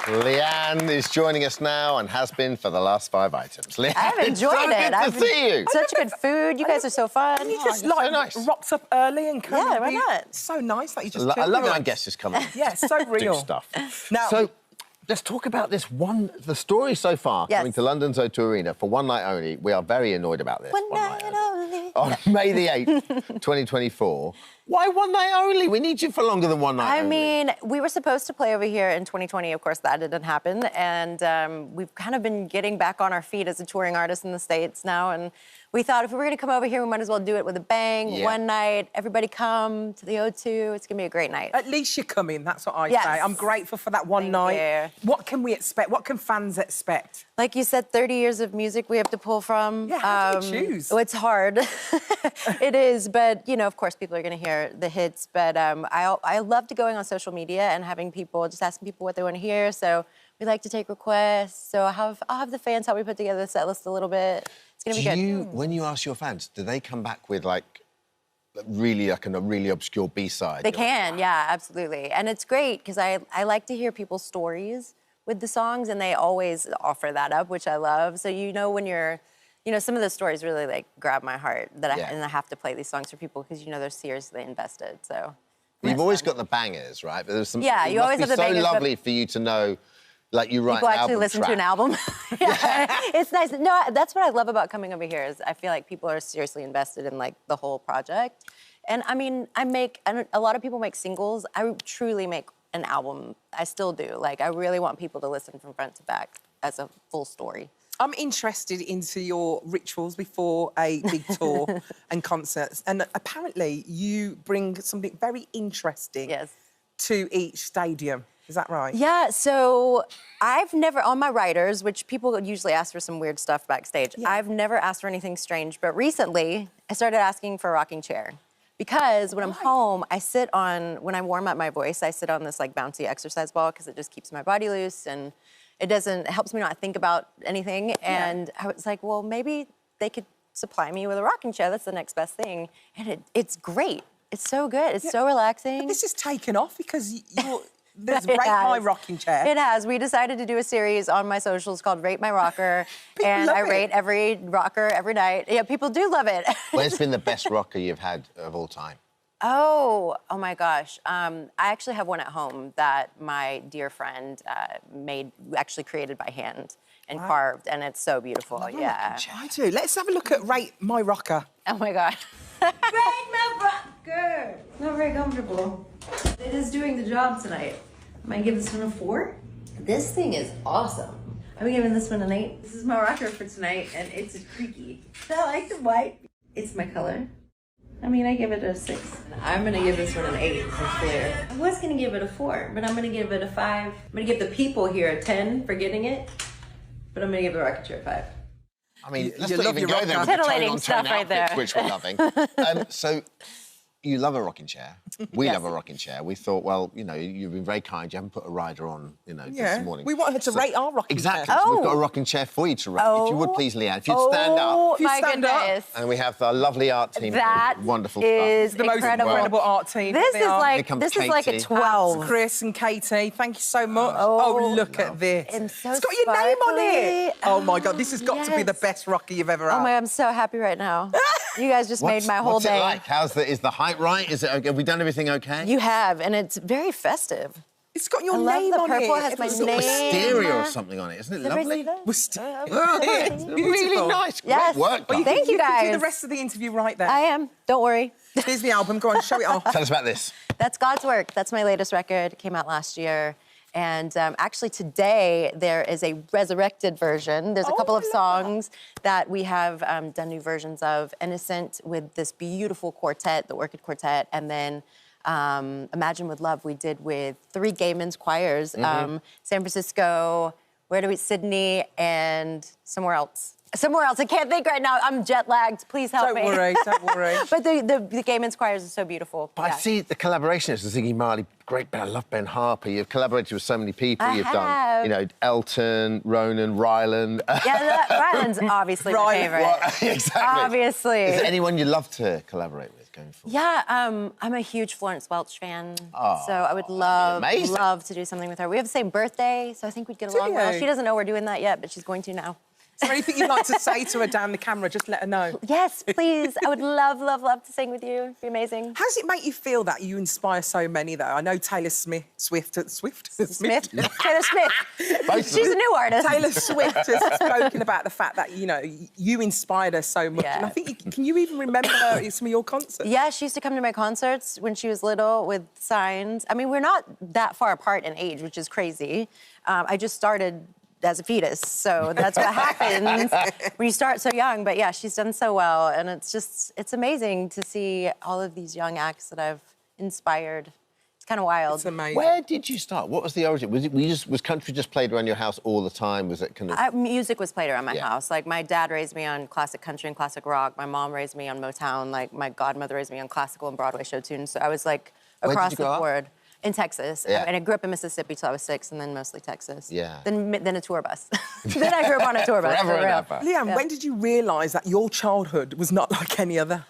Leanne is joining us now and has been for the last 5 items. Leanne, I've enjoyed it. Good to see you. Such good food. You guys are so fun. And you just you're so nice. rocked up early and come. Yeah, why not? So nice that you just. I love it when guests just come in. Yeah, so real. Do stuff. Now, so let's talk about this the story so far coming to London's O2 Arena for one night only. We are very annoyed about this. One night only. On May the 8th, 2024. Why one night only? We need you for longer than one night I only. mean, we were supposed to play over here in 2020. Of course, that didn't happen. And we've kind of been getting back on our feet as a touring artist in the States now. And we thought if we were going to come over here, we might as well do it with a bang. One night, everybody come to the O2. It's going to be a great night. At least you're coming, that's what I Yes. say. I'm grateful for that one night. you. What can we expect? What can fans expect? Like you said, 30 years of music we have to pull from. Yeah, how do you choose? Oh, it's hard. It is, but, you know, of course, people are going to hear the hits. But I loved going on social media and having people, just asking people what they want to hear. So we like to take requests. So I'll have the fans help me put together the set list a little bit. It's going to be good. When you ask your fans, do they come back with, like, really, like, a really obscure B-side? They can, yeah, absolutely. And it's great because I like to hear people's stories with the songs, and they always offer that up, which I love. So you know when you're, you know, some of the stories really like grab my heart and I have to play these songs for people because you know they're seriously invested. So you've always got the bangers, right? But there's some. Yeah, you always have the bangers. It's so lovely for you to know, like you write. People actually listen to an album. It's nice. No, that's what I love about coming over here is I feel like people are seriously invested in like the whole project. And I mean, a lot of people make singles. I truly make an album. I still do. Like, I really want people to listen from front to back as a full story. I'm interested into your rituals before a big tour and concerts. And apparently you bring something very interesting to each stadium. Is that right? Yeah, so I've never, on my writers, which people usually ask for some weird stuff backstage, I've never asked for anything strange, but recently I started asking for a rocking chair. Because when I'm home, I sit on, when I warm up my voice, I sit on this like bouncy exercise ball because it just keeps my body loose and it helps me not think about anything. And I was like, well, maybe they could supply me with a rocking chair. That's the next best thing. And it's great. It's so good. It's so relaxing. But this has taken off because there's Rate My Rocking Chair. It has. We decided to do a series on my socials called Rate My Rocker. And I rate every rocker every night. Yeah, people do love it. Where's been the best rocker you've had of all time? Oh my gosh. I actually have one at home that my dear friend actually created by hand and carved, and it's so beautiful. I do. Let's have a look at Rate My Rocker. Oh my God. Rate My Rocker. Not very comfortable. It is doing the job tonight. Am I gonna give this one a 4? This thing is awesome. I'm giving this one an 8. This is my rocker for tonight, and it's creaky. I like the white. It's my color. I mean, I give it a 6. I'm gonna give this one an 8 for clear. I was gonna give it a 4, but I'm gonna give it a 5. I'm gonna give the people here a 10 for getting it, but I'm gonna give the rocket chair a 5. I mean, let's not even go there with titillating the stuff right there, which we're loving. So, you love a rocking chair. We love a rocking chair. We thought, well, you know, you've been very kind. You haven't put a rider on, you know, this morning. We want her to rate our rocking chair. Exactly. So we've got a rocking chair for you to rate. If you would please, Leanne, if you'd stand up. Oh, my goodness. And we have our lovely art team. That wonderful is stuff. The most incredible art team. This is like a 12. Chris and Katie, thank you so much. Oh, look at this. It's so got your name on it. sparkly. Oh my God, this has got to be the best rocker you've ever had. Oh my God, I'm so happy right now. You guys just made my whole day. What's it like? Is the height right? Is it okay? Have we done everything okay? You have, and it's very festive. It's got your the name on it. purple has my name. Wisteria or something on it. Isn't it lovely? Wisteria. Oh, it's really nice. Yes. Great work. Well, Thank you You can guys. do the rest of the interview right there. I am. Don't worry. Here's the album. Go on, show it off. Tell us about this. That's God's Work. That's my latest record. It came out last year. And actually today there is a resurrected version. There's a couple of songs that we have done new versions of. Innocent with this beautiful quartet, the Orchid Quartet, and then Imagine with Love we did with 3 gay men's choirs, San Francisco, Sydney, and somewhere else. Somewhere else. I can't think right now. I'm jet lagged. Please help me. Don't worry, don't worry. But the gay men's choirs are so beautiful. But I see the collaborations with Ziggy Marley, great band. I love Ben Harper. You've collaborated with so many people. You've done, you know, Elton, Ronan, Rylan. Yeah, Rylan's obviously my favorite. Exactly. Obviously. Is there anyone you love to collaborate with? going for? Yeah, I'm a huge Florence Welch fan, Oh, so I would love to do something with her. We have the same birthday, so I think we'd get along well. She doesn't know we're doing that yet, but she's going to now. Is there anything you'd like to say to her down the camera? Just let her know. Yes, please. I would love to sing with you. It'd be amazing. How does it make you feel that you inspire so many, though? I know Taylor Swift. Taylor Smith. She's a new artist. Taylor Swift has spoken about the fact that, you know, you inspired her so much. Yeah. And I think, can you even remember her at some of your concerts? Yeah, she used to come to my concerts when she was little with signs. I mean, we're not that far apart in age, which is crazy. I just started as a fetus, so that's what happens when you start so young. But yeah, she's done so well, and it's amazing to see all of these young acts that I've inspired. It's kind of wild. It's amazing. Where did you start? What was the origin? Was country just played around your house all the time? Was it kind of... music was played around my house. Like, my dad raised me on classic country and classic rock. My mom raised me on Motown. Like, my godmother raised me on classical and Broadway show tunes. So I was, like, across the board. In Texas. Yeah. And I grew up in Mississippi till I was 6, and then mostly Texas. Yeah. Then a tour bus. Then I grew up on a tour bus. Forever for real. and ever. Leanne, when did you realise that your childhood was not like any other?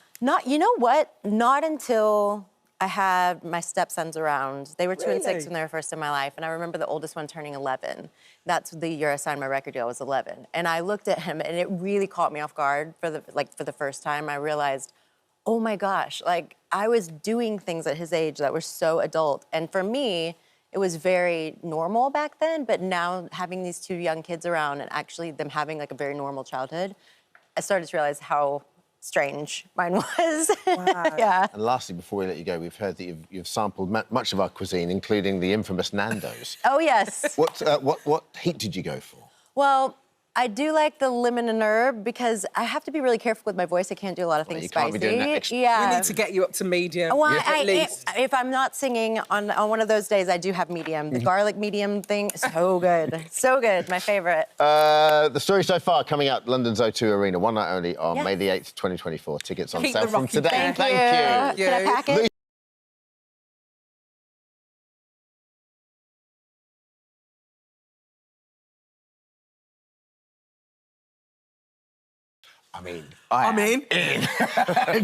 You know what? Not until I had my stepsons around. They were 2 and 6 when they were first in my life, and I remember the oldest one turning 11. That's the year I signed my record deal. I was 11. And I looked at him, and it really caught me off guard for the first time. I realized, oh my gosh, like, I was doing things at his age that were so adult. And for me, it was very normal back then, but now having these 2 young kids around and actually them having, like, a very normal childhood, I started to realize how strange mine was. Wow. Yeah. And lastly, before we let you go, we've heard that you've sampled much of our cuisine, including the infamous Nando's. Oh, yes. What heat did you go for? Well, I do like the lemon and herb because I have to be really careful with my voice. I can't do a lot of things spicy. Can't be doing that extra. Yeah. We need to get you up to medium. Well, at least. If I'm not singing on one of those days, I do have medium. The garlic medium thing, so good. So good, my favourite. The story so far coming out London's O2 Arena, one night only on May the 8th, 2024. Tickets on sale from today. Thank you. Can I pack it? I'm in.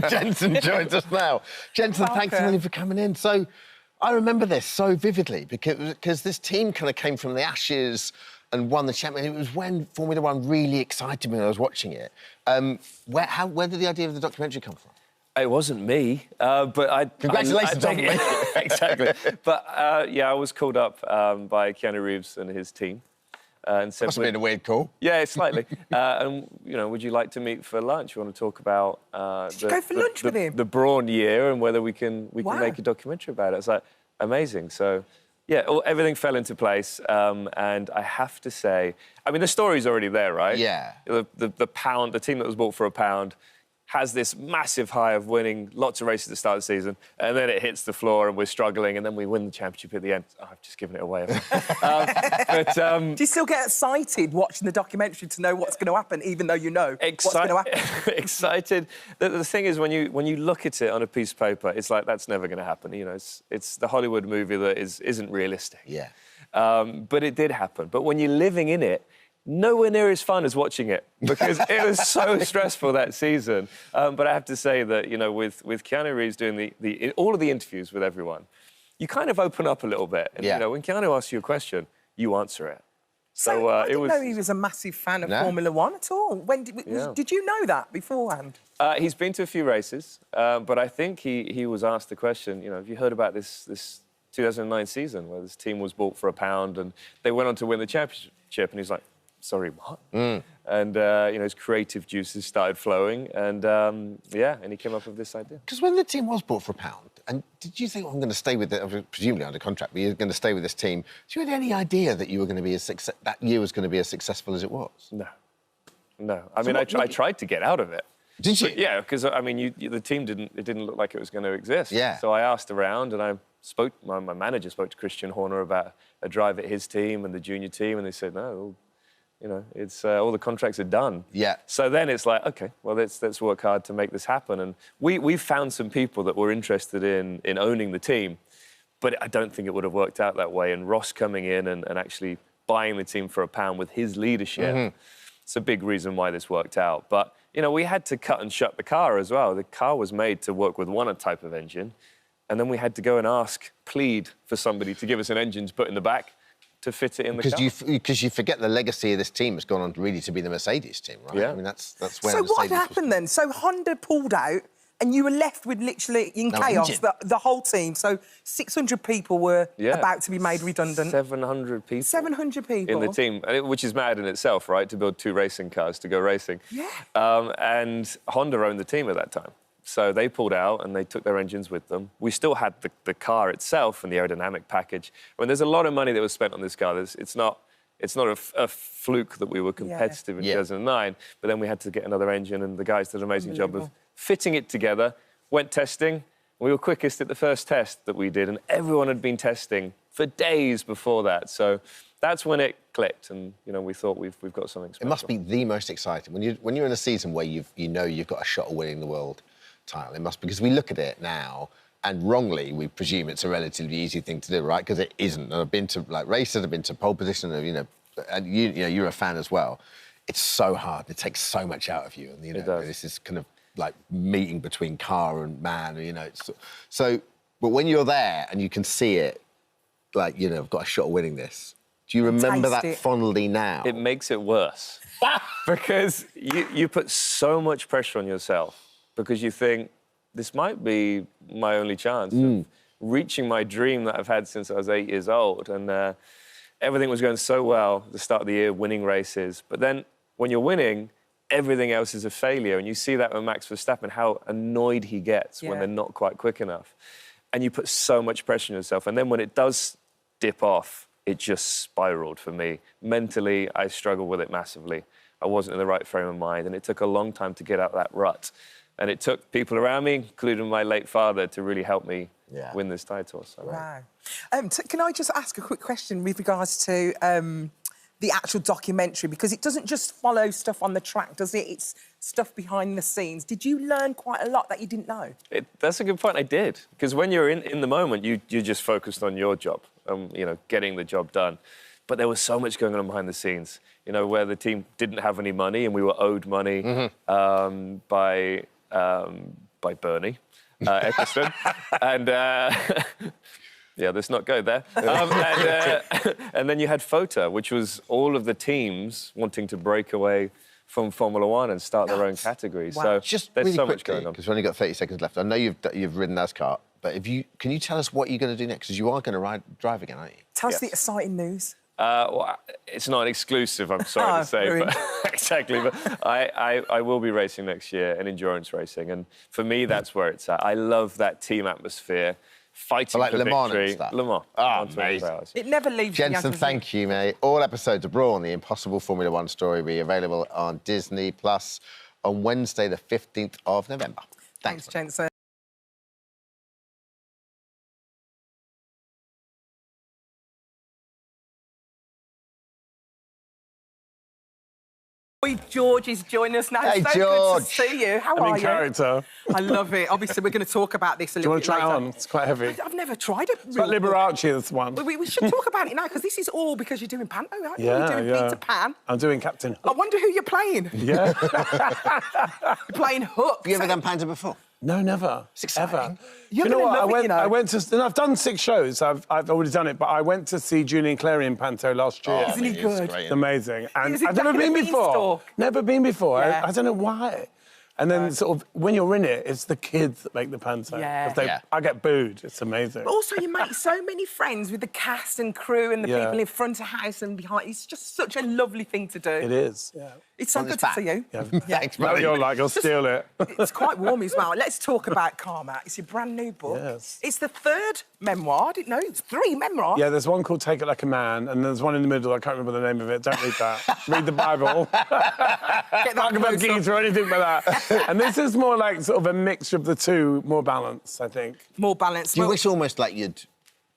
Jensen joins us now. Jensen, thanks a million for coming in. So, I remember this so vividly because this team kind of came from the ashes and won the championship. It was when Formula One really excited me when I was watching it. Where did the idea of the documentary come from? It wasn't me, but I... Congratulations on me. Exactly. But, yeah, I was called up by Keanu Reeves and his team. And said, Must have been a weird call. Yeah, slightly. And, you know, would you like to meet for lunch? You want to talk about go for lunch with him? The Brawn year and whether we can make a documentary about it. It's like, amazing. So, yeah, everything fell into place. And I have to say, I mean, the story's already there, right? Yeah. The team that was bought for £1 has this massive high of winning lots of races at the start of the season, and then it hits the floor and we're struggling, and then we win the championship at the end. Oh, I've just given it away. Do you still get excited watching the documentary to know what's going to happen, even though you know what's going to happen? Excited. The thing is, when you look at it on a piece of paper, it's like, that's never going to happen. You know, it's the Hollywood movie that isn't realistic. Yeah. But it did happen. But when you're living in it, nowhere near as fun as watching it because it was so stressful that season. But I have to say that, you know, with Keanu Reeves doing all of the interviews with everyone, you kind of open up a little bit. And, you know, when Keanu asks you a question, you answer it. So I didn't know he was a massive fan of Formula One at all. When did you know that beforehand? He's been to a few races, but I think he was asked the question, you know, have you heard about this 2009 season where this team was bought for £1 and they went on to win the championship? And he's like, sorry, what? And, you know, his creative juices started flowing and, yeah, and he came up with this idea. Because when the team was bought for £1, and did you think, well, I'm going to stay with it, presumably under contract, but you're going to stay with this team, did you have any idea that you were going to be that year was going to be as successful as it was? No. I mean, I tried to get out of it. Did you? But, yeah, because, I mean, the team didn't look like it was going to exist. Yeah. So I asked around and my manager spoke to Christian Horner about a drive at his team and the junior team, and they said, no, you know, it's all the contracts are done. Yeah. So then it's like, OK, well, let's work hard to make this happen. And we found some people that were interested in owning the team, but I don't think it would have worked out that way. And Ross coming in and actually buying the team for £1 with his leadership, it's a big reason why this worked out. But you know, we had to cut and shut the car as well. The car was made to work with one type of engine, and then we had to go and plead for somebody to give us an engine to put in the back to fit it in the car. Because you forget the legacy of this team has gone on really to be the Mercedes team, right? Yeah. I mean, that's where So Mercedes what happened then? So Honda pulled out and you were left with literally in No chaos, engine. the whole team. So 600 people were about to be made redundant. 700 people. 700 people. In the team, which is mad in itself, right, to build 2 racing cars to go racing. Yeah. And Honda owned the team at that time. So they pulled out and they took their engines with them. We still had the car itself and the aerodynamic package. I mean, there's a lot of money that was spent on this car. It's not a fluke that we were competitive in 2009, but then we had to get another engine, and the guys did an amazing job of fitting it together, went testing. We were quickest at the first test that we did, and everyone had been testing for days before that. So that's when it clicked, and, you know, we thought we've got something special. It must be the most exciting. When you're in a season where you've got a shot at winning the world title, it must, because we look at it now, and wrongly, we presume it's a relatively easy thing to do, right? Because it isn't. And I've been to, like, races, I've been to pole position, you know, and you know, you're a fan as well. It's so hard. It takes so much out of you. And, you know, It does. this is kind of like meeting between car and man, you know. So, but when you're there and you can see it, like, you know, I've got a shot of winning this, do you remember Taste that it. fondly now? It makes it worse. Because you put so much pressure on yourself, because you think, this might be my only chance of reaching my dream that I've had since I was 8 years old. And everything was going so well at the start of the year, winning races. But then when you're winning, everything else is a failure. And you see that with Max Verstappen, how annoyed he gets when they're not quite quick enough. And you put so much pressure on yourself. And then when it does dip off, it just spiraled for me. Mentally, I struggled with it massively. I wasn't in the right frame of mind, and it took a long time to get out that rut. And it took people around me, including my late father, to really help me win this title. So. Wow. Can I just ask a quick question with regards to the actual documentary? Because it doesn't just follow stuff on the track, does it? It's stuff behind the scenes. Did you learn quite a lot that you didn't know? That's a good point. I did. Because when you're in the moment, you're just focused on your job, you know, getting the job done. But there was so much going on behind the scenes, you know, where the team didn't have any money and we were owed money by Bernie Eccleston. And, yeah, let's not go there. And then you had FOTA, which was all of the teams wanting to break away from Formula One and start their own category. Wow. So Just there's really so quickly, much going on. because we've only got 30 seconds left. I know you've ridden NASCAR, but can you tell us what you're going to do next? Because you are going to drive again, aren't you? Tell us the exciting news. Well, it's not an exclusive, I'm sorry to say, but exactly. But I will be racing next year in endurance racing, and for me, that's where it's at. I love that team atmosphere, fighting Like for Le Mans victory. and stuff? Le Mans. Oh, amazing. It never leaves you. Jensen, thank you, mate. All episodes of Brawn, the Impossible Formula One story, will be available on Disney Plus on Wednesday, the 15th of November. Thanks, Jensen. George is joining us now. Hey, so George. good to see you. How I'm are in character. you? I love it. Obviously, we're going to talk about this a Do you little want bit to try later. it on? It's quite heavy. I've never tried it. It's like Liberace, this one. We should talk about it now, because this is all because you're doing Panto, aren't you? Yeah, You're doing yeah. Peter Pan. I'm doing Captain I Hook. wonder who you're playing. Yeah. You're playing Hook. Have you ever done Panda before? No, never. It's exciting. Ever. You're you know gonna what? love it, you know. I went to... And I've done 6 shows. I've already done it, but I went to see Julie and Clary in Panto last year. Isn't he good? Great. It's amazing. And Is it I've never Jack in been the before. Beanstalk? Never been before. Yeah. I don't know why. And then sort of, when you're in it, it's the kids that make the panto. Yeah. 'Cause Yeah. I get booed. It's amazing. But also, you make so many friends with the cast and crew and the Yeah. people in front of house and behind. It's just such a lovely thing to do. It is, yeah. It's so On good its to back. see you. Yeah. Thanks, No, buddy. you're like, I'll steal it. It's quite warm as well. Let's talk about Karma. It's your brand new book. Yes. It's the 3rd memoir. I didn't know. It's 3 memoirs. Yeah, there's one called Take It Like a Man, and there's one in the middle. I can't remember the name of it. Don't read that. Read the Bible. Get that Bhagavad close up. Gita or anything like that. And this is more like sort of a mixture of the two, more balanced, I think. More balanced. Do you Well, wish almost like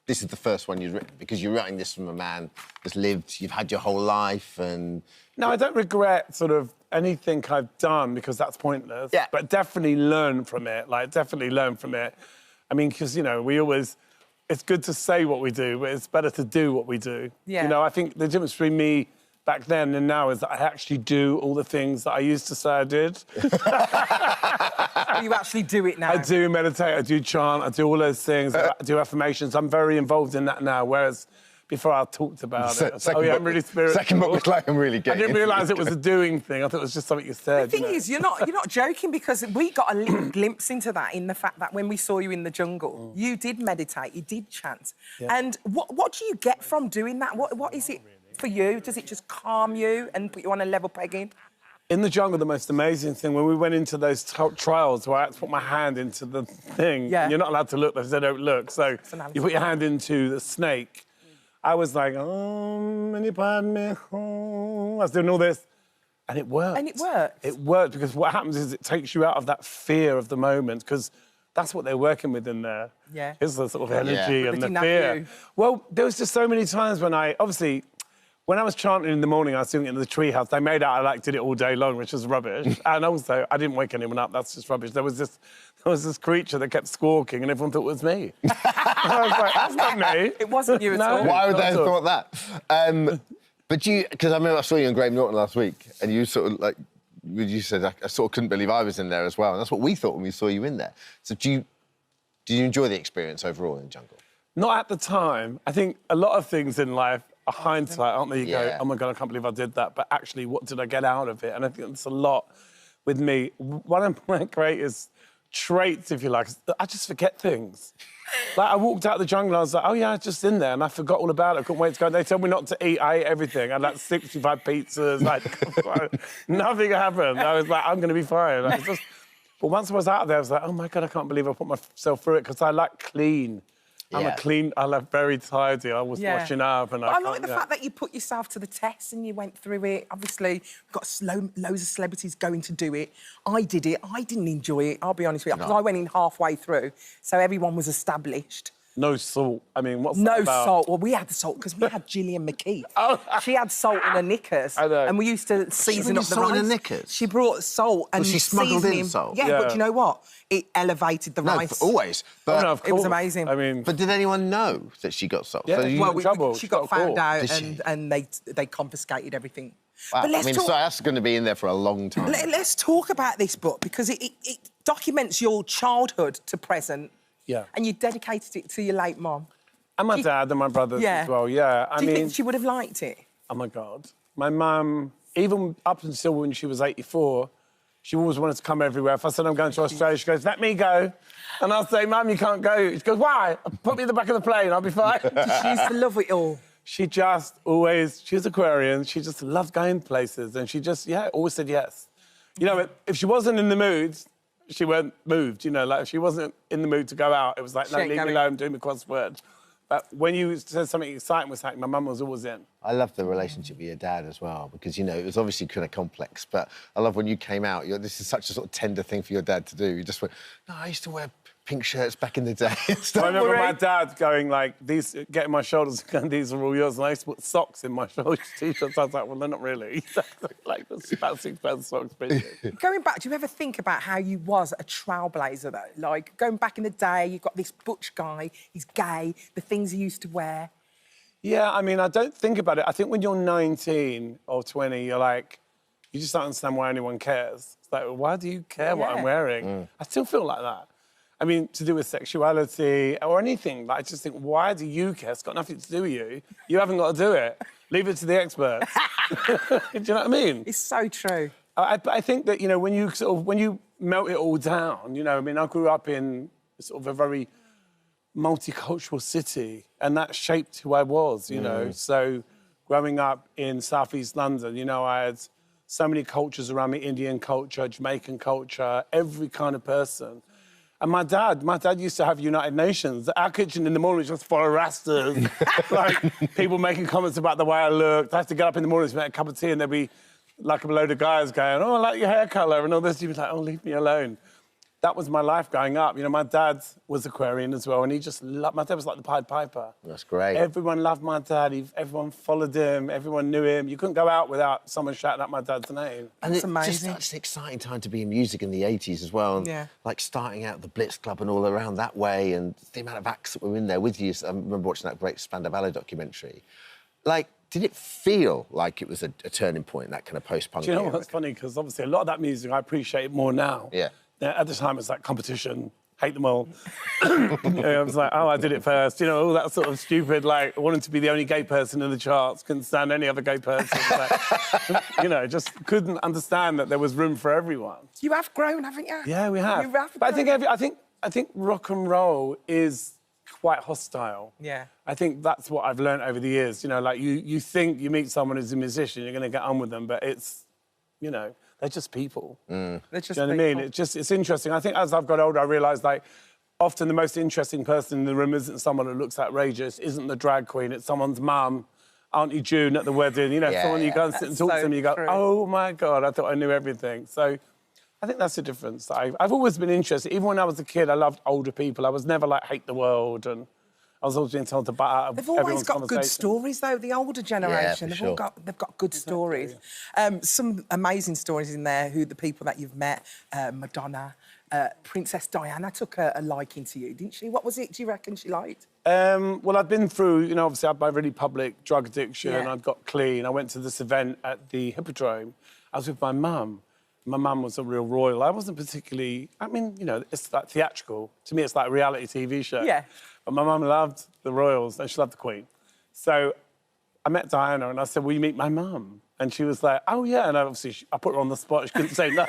this is the first one you'd written, because you're writing this from a man that's lived, you've had your whole life, and... No, I don't regret sort of anything I've done, because that's pointless. Yeah. But definitely learn from it. Like, definitely learn from it. I mean, because, you know, we always... It's good to say what we do, but it's better to do what we do. Yeah. You know, I think the difference between me back then and now is that I actually do all the things that I used to say I did. You actually do it now? I do meditate, I do chant, I do all those things, I do affirmations. I'm very involved in that now, whereas before I talked about it. I'm really spiritual. Second book was like, I'm really getting I didn't realise it was a doing thing. I thought it was just something you said. The thing is, you're not joking, because we got a little glimpse into that in the fact that when we saw you in the jungle, you did meditate, you did chant. Yeah. And what do you get from doing that? What is it for you? Does it just calm you and put you on a level pegging? In the jungle, the most amazing thing, when we went into those trials where I had to put my hand into the thing, and you're not allowed to look, because they don't look, so you put your hand into the snake, I was like, oh, I was doing all this, and it worked. And it worked? It worked, because what happens is it takes you out of that fear of the moment, because that's what they're working with in there. Yeah. It's the sort of energy and the didn't fear. you? Well, there was just so many times when obviously, when I was chanting in the morning, I was doing it in the treehouse. They made out I did it all day long, which was rubbish. And also, I didn't wake anyone up. That's just rubbish. There was this creature that kept squawking, and everyone thought it was me. I was like, that's not me. It wasn't you at all. Why would they have thought that? But because I remember I saw you in Graham Norton last week, and you sort of you said I sort of couldn't believe I was in there as well, and that's what we thought when we saw you in there. So did you enjoy the experience overall in Jungle? Not at the time. I think a lot of things in life are hindsight, aren't they? You go, oh my God, I can't believe I did that. But actually, what did I get out of it? And I think it's a lot with me. One of my greatest traits, if you like, is that I just forget things. Like, I walked out of the jungle, I was like, oh yeah, I was just in there, and I forgot all about it. I couldn't wait to go. They told me not to eat. I ate everything. I had like 65 pizzas. Nothing happened. I was like, I'm going to be fine. But once I was out there, I was like, oh my God, I can't believe I put myself through it, because I like clean. I like very tidy. I was washing up, and I like the fact that you put yourself to the test and you went through it. Obviously, we've got loads of celebrities going to do it. I did it. I didn't enjoy it, I'll be honest with you, because I went in halfway through, so everyone was established. No salt. I mean, what's no that about? Salt. Well, we had the salt because we had Gillian McKeith. She had salt in her knickers. I know. And we used to season up the rice. Salt in her knickers? She brought salt and she smuggled seasoning. in salt? Yeah, but you know what? It elevated the rice. Always. But of course. It was amazing. I mean, but did anyone know that she got salt? Yeah. So she got found out, and they confiscated everything. Wow. But so that's going to be in there for a long time. Let's talk about this book, because it documents your childhood to present. Yeah. And you dedicated it to your late mum. And my dad and my brothers as well, yeah. Do you think she would have liked it? Oh, my God. My mum, even up until when she was 84, she always wanted to come everywhere. If I said I'm going to Australia, she goes, let me go. And I'll say, Mum, you can't go. She goes, why? Put me in the back of the plane, I'll be fine. She used to love it all. She just always, she was Aquarian, she just loved going places, and she just, always said yes. You know, if she wasn't in the mood, she weren't moved, you know, like if she wasn't in the mood to go out, it was like, no, leave me alone, do my crossword. But when you said something exciting was happening, my mum was always in. I love the relationship with your dad as well, because, you know, it was obviously kind of complex, but I love when you came out, this is such a sort of tender thing for your dad to do. You just went, no, I used to wear pink shirts back in the day. I remember my dad going like, getting my shoulders going, these are all yours, and I used to put socks in my shoulders T-shirts. I was like, well, they're not really. Like, that's about £6 socks. Going back, do you ever think about how you was a trailblazer, though? Like, going back in the day, you've got this butch guy, he's gay, the things he used to wear. Yeah, I mean, I don't think about it. I think when you're 19 or 20, you're like, you just don't understand why anyone cares. It's like, well, why do you care what I'm wearing? I still feel like that. I mean, to do with sexuality or anything, like, I just think, why do you care? It's got nothing to do with you. You haven't got to do it. Leave it to the experts. Do you know what I mean? It's so true. I think that, you know, when you melt it all down, you know, I mean, I grew up in sort of a very multicultural city, and that shaped who I was, you know. So growing up in southeast London, you know, I had so many cultures around me, Indian culture, Jamaican culture, every kind of person. And my dad used to have United Nations. Our kitchen in the morning was just full of rastas. Like, people making comments about the way I looked. I had to get up in the morning to make a cup of tea, and there'd be like a load of guys going, oh, I like your hair colour, and all this. You'd be like, oh, leave me alone. That was my life growing up. You know, my dad was Aquarian as well, and he just loved... My dad was like the Pied Piper. That's great. Everyone loved my dad. Everyone followed him. Everyone knew him. You couldn't go out without someone shouting out my dad's name. And it's just such an exciting time to be in music in the 80s as well. And, like, starting out the Blitz Club and all around that way, and the amount of acts that were in there with you. I remember watching that great Spandau Ballet documentary. Like, did it feel like it was a turning point, that kind of post-punk Do you know era? what's funny? Because obviously a lot of that music I appreciate more now. Yeah. At the time, it's like competition, hate them all. I was like, oh, I did it first. You know, all that sort of stupid, like, wanting to be the only gay person in the charts, couldn't stand any other gay person. Like, you know, just couldn't understand that there was room for everyone. You have grown, haven't you? Yeah, we have. You have But grown. I think rock and roll is quite hostile. Yeah. I think that's what I've learned over the years. You know, like, you think you meet someone who's a musician, you're going to get on with them, but it's, you know, they're just people. They're just Do you know what I mean? It's interesting. I think as I've got older, I realised, like, often the most interesting person in the room isn't someone that looks outrageous, isn't the drag queen, it's someone's mum, Auntie June at the wedding, you know, someone you go and sit and talk to them and you go, oh, my God, I thought I knew everything. So I think that's the difference. I've always been interested. Even when I was a kid, I loved older people. I was never, like, hate the world, and I was always being told to butt out of everyone's They've always got good stories, though, the older generation. Yeah, They've got good stories. Some amazing stories in there, who the people that you've met, Madonna, Princess Diana took a liking to you, didn't she? What was it, do you reckon, she liked? Well, I've been through, you know, obviously I had my really public drug addiction, Yeah. I'd got clean. I went to this event at the Hippodrome. I was with my mum. My mum was a real royal. I wasn't particularly, I mean, you know, it's like theatrical. To me, it's like a reality TV show. Yeah. But my mum loved the royals and she loved the Queen. So I met Diana and I said, will you meet my mum? And she was like, oh, yeah. And obviously, I put her on the spot. She couldn't say no.